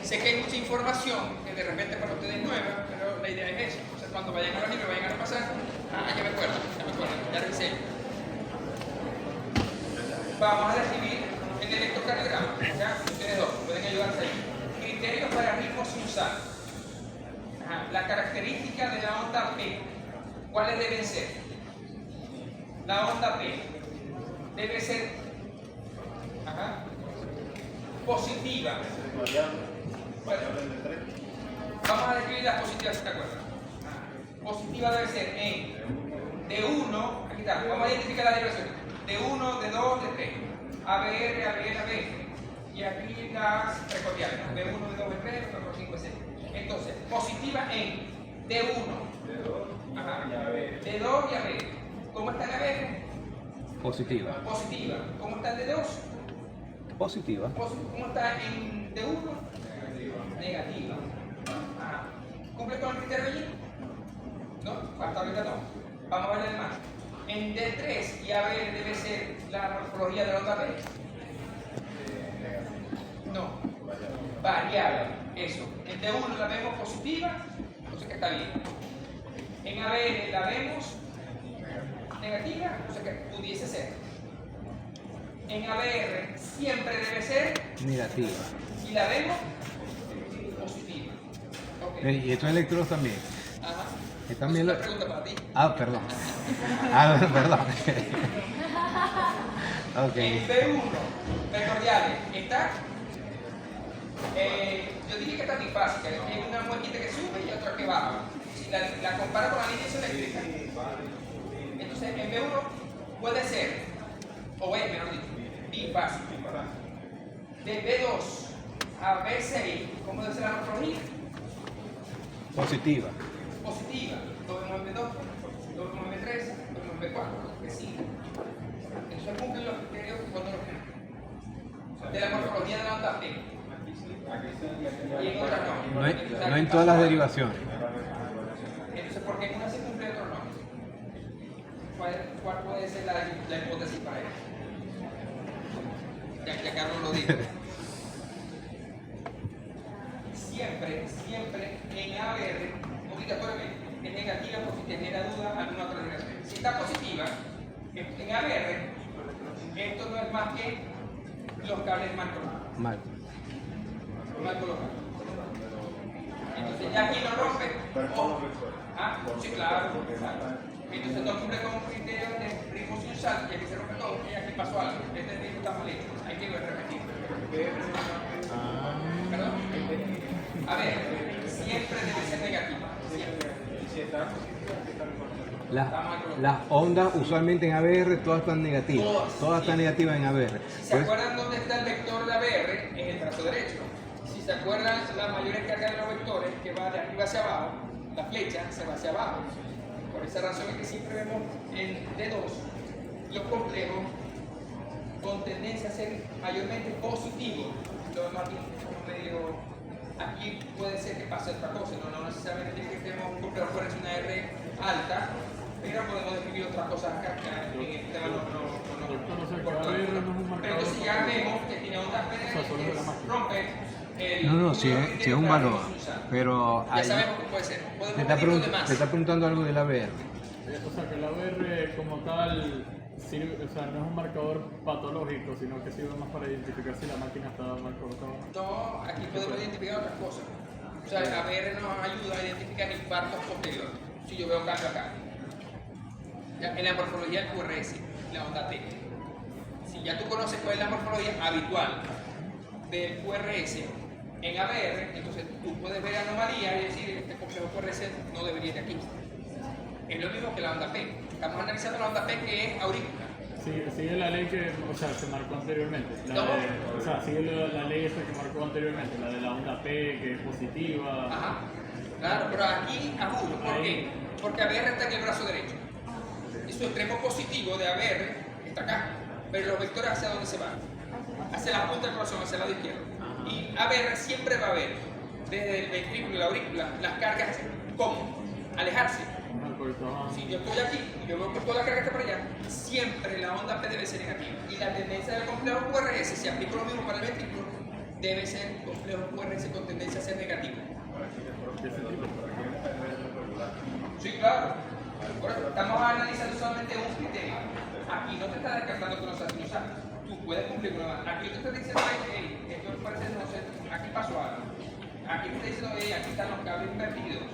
Sé que hay mucha información que de repente para ustedes es nueva, pero la idea es eso. Entonces, cuando vayan a los libros, vayan a repasar. Ya me acuerdo, ya revisé. Vamos a recibir el electrocardiograma. ¿Ya? Ustedes dos pueden ayudarse ahí. Criterios para ritmo sinusal. La característica de la onda P. ¿Cuáles deben ser? La onda P debe ser positiva. Bueno, vamos a describir las positivas, si te acuerdas. Positiva debe ser de 1, aquí está, vamos a identificar la derivación. De 1, de 2, de 3. ABR, ABN, ABN. Y aquí las precordiales, ¿no? De 1, de 2, de 3, 4, 5, 6. Entonces, positiva en de 1, de 2 y ABR. ¿Cómo está el ABR? Positiva. Positiva. ¿Cómo está el de 2? Positiva. ¿Cómo está en de 1? Negativa. ¿Cumple con el criterio allí? No, hasta ahorita no. Vamos a ver el más. En D3 y ABR debe ser la morfología de la onda B. No. Variable. Eso. En D1 la vemos positiva, entonces que está bien. En ABR la vemos negativa, o sea que pudiese ser. En ABR siempre debe ser Negativa. y la vemos positiva. Okay. Y estos electrodos también. Ajá. Que también Es lo... una pregunta para ti. Ah, perdón. Ah, perdón. Ok. En B1, primordiales, está. Yo diría que está trifásica. Hay una muequita que sube y otra que baja. Si la comparo con la línea eléctrica, entonces en B1 puede ser, o es, mejor dicho, bifásica. De B2 a B6, ¿cómo debe ser la morfología? Positiva. Positiva. Lo vemos en B2, lo vemos en B3, lo vemos en B4, B5. Entonces cumplen los criterios cuando los de la morfología de la onda P. Y en otras no. No en todas las derivaciones. Entonces, ¿por qué en una se cumple y en otra no? ¿Cuál puede ser la hipótesis para eso? Ya Carlos lo dijo. Siempre en ABR, obligatoriamente, es negativa porque genera duda a alguna otra derivación. Si está positiva, en ABR, esto no es más que los cables mal colocados. Mal. Mal colocados. Entonces ya aquí lo rompe. Sí, claro. Entonces no cumple con un criterio de ritmo sinusal y aquí se rompe todo. Y aquí pasó algo. Este ritmo está mal hecho. Hay que repetir. ¿Perdón? A ver, siempre debe ser negativa. Siempre. Las ondas usualmente en ABR todas están negativas. Todas están negativas en ABR. ¿Se acuerdan dónde está el vector de ABR? En el brazo derecho. Si se acuerdan, la mayor carga de los vectores que va de arriba hacia abajo, la flecha se va hacia abajo. Por esa razón es que siempre vemos en D2 los complejos con tendencia a ser mayormente positivos. Lo demás aquí, como medio, aquí puede ser que pase otra cosa, no necesariamente tiene que tenemos un complejo por una R alta, pero podemos describir otras cosas acá, en este tema pero entonces ya vemos que tiene ondas que rompe el No, sí es un valor. Pero ya ahí sabemos que puede ser. Podemos te está, medir lo demás. te está preguntando algo del ABR. O sea, que el ABR como tal sirve, o sea, no es un marcador patológico, sino que sirve más para identificar si la máquina está mal colocada. No, aquí podemos identificar otras cosas. O sea, ABR nos ayuda a identificar infartos posteriores. Si yo veo cambio acá. Ya, en la morfología del QRS, la onda T. Si ya tú conoces cuál es la morfología habitual del QRS en ABR, entonces tú puedes ver anomalías y decir, este complejo QRS no debería ir aquí. Es lo mismo que la onda P. Estamos analizando la onda P, que es aurícula. Sigue la ley que, o sea, se marcó anteriormente. O sea, sigue la ley esta que marcó anteriormente, la de la onda P, que es positiva. Ajá. Claro, pero aquí ajusto. ¿Por qué? Porque ABR está en el brazo derecho. Y su extremo positivo de ABR está acá. Pero los vectores hacia dónde se van? Hacia la punta del corazón, hacia el lado izquierdo. Y ABR siempre va a ver, desde el ventrículo y la aurícula, las cargas, ¿cómo? Alejarse. Si yo estoy aquí y yo veo que toda la carga está para allá, siempre la onda P debe ser negativa. Y la tendencia del complejo QRS, si aplico lo mismo para el ventrículo, debe ser complejo QRS con tendencia a ser negativo. Sí, claro. Por eso, estamos analizando solamente un criterio. Aquí no te está descartando que no sabes usar. Tú puedes cumplir con nada. Aquí yo te estoy diciendo, hey, esto parece, no sé, aquí pasó algo. Aquí te estoy diciendo, hey, aquí están los cables invertidos.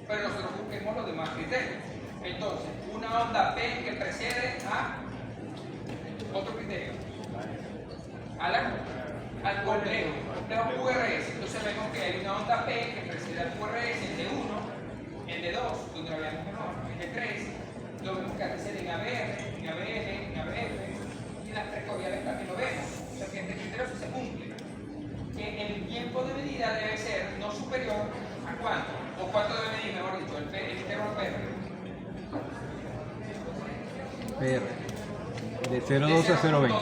Pero nosotros busquemos los demás criterios. Entonces, una onda P que precede a otro criterio. Al complejo QRS. Entonces vemos que hay una onda P que precede al QRS, el de 1, el de 2, donde lo habíamos menor, el de 3, lo vemos que precede en ABR, en ABL, en ABF, y las tres coordiales también lo vemos. O sea que este criterio sí se cumple. Que el tiempo de medida debe ser no superior a cuánto, o cuánto debe medir, mejor dicho, el intervalo PR. PR. De 0,2 a 0,20. A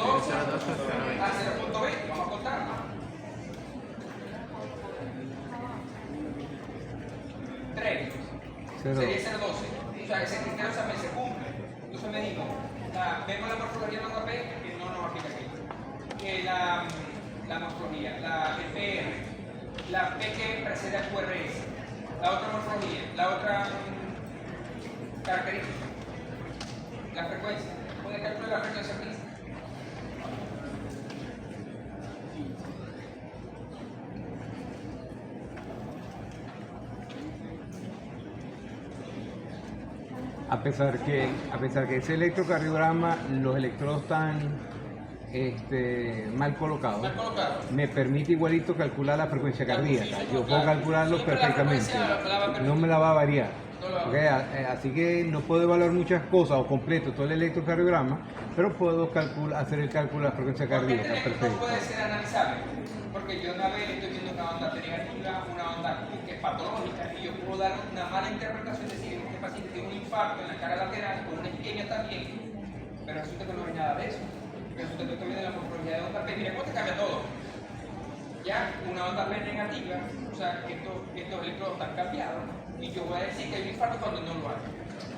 0,20, vamos a contarlo. 3. Sería 0,12. O sea, ese criterio también se cumple. Entonces medimos. Vemos la morfología de la onda P, que no nos aplica aquí. La morfología, el PR, la P que precede al QRS, la otra morfología, la otra característica, la frecuencia. ¿Puede calcular la frecuencia aquí? A pesar que ese electrocardiograma, los electrodos están mal colocados, me permite igualito calcular la frecuencia cardíaca. Yo puedo calcularlo perfectamente, no me la va a variar. Okay, así que no puedo evaluar muchas cosas o completo todo el electrocardiograma, pero puedo hacer el cálculo de la frecuencia cardíaca. Perfecto. No puede ser analizable, porque yo una vez estoy viendo una onda negativa, una onda que es patológica, y yo puedo dar una mala interpretación, decir que este paciente tiene un infarto en la cara lateral con una isquemia también, pero resulta que no hay nada de eso. Resulta que estoy viendo la morfología de onda P. Mira cómo te cambia todo. Ya, una onda P negativa, o sea, estos electrodos están cambiados, y yo voy a decir que hay un infarto cuando no lo hay.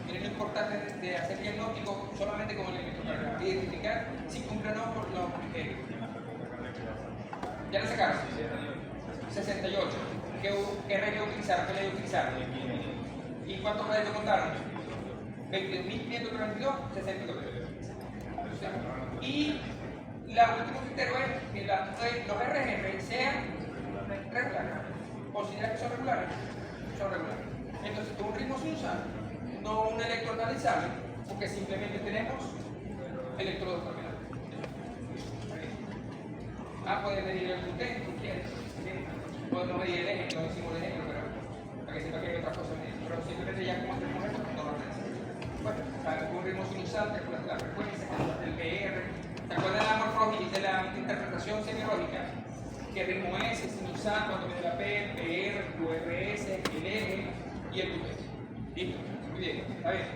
Miren lo importante de hacer diagnóstico solamente con el electrocardiograma, identificar si cumple o no por los criterios. Ya lo sacaron. 68. ¿Qué regla utilizaron? ¿Qué ley utilizaron? ¿Y cuántos créditos contaron? 22.532, 62. Y el último criterio es que los RR sean regulares. ¿Considera que son regulares? Son regulares. Entonces, un ritmo sinusal, no un electroanalizable, porque simplemente tenemos electrodos terminales. Puedes medir el QT, si quieres. Podemos medir el eje, no decimos el ejemplo, pero para que sepa que hay otras cosas en eso. Pero simplemente ya como este momento no lo necesitamos. Bueno, un ritmo sinusal, te acuerdas de la frecuencia, te acuerdas del PR, te acuerdas de la morfología, de la interpretación semiológica, qué ritmo es, el sinusal, cuánto mide la P, PR, QRS, el eje y el QT. ¿Listo? Muy bien, está bien.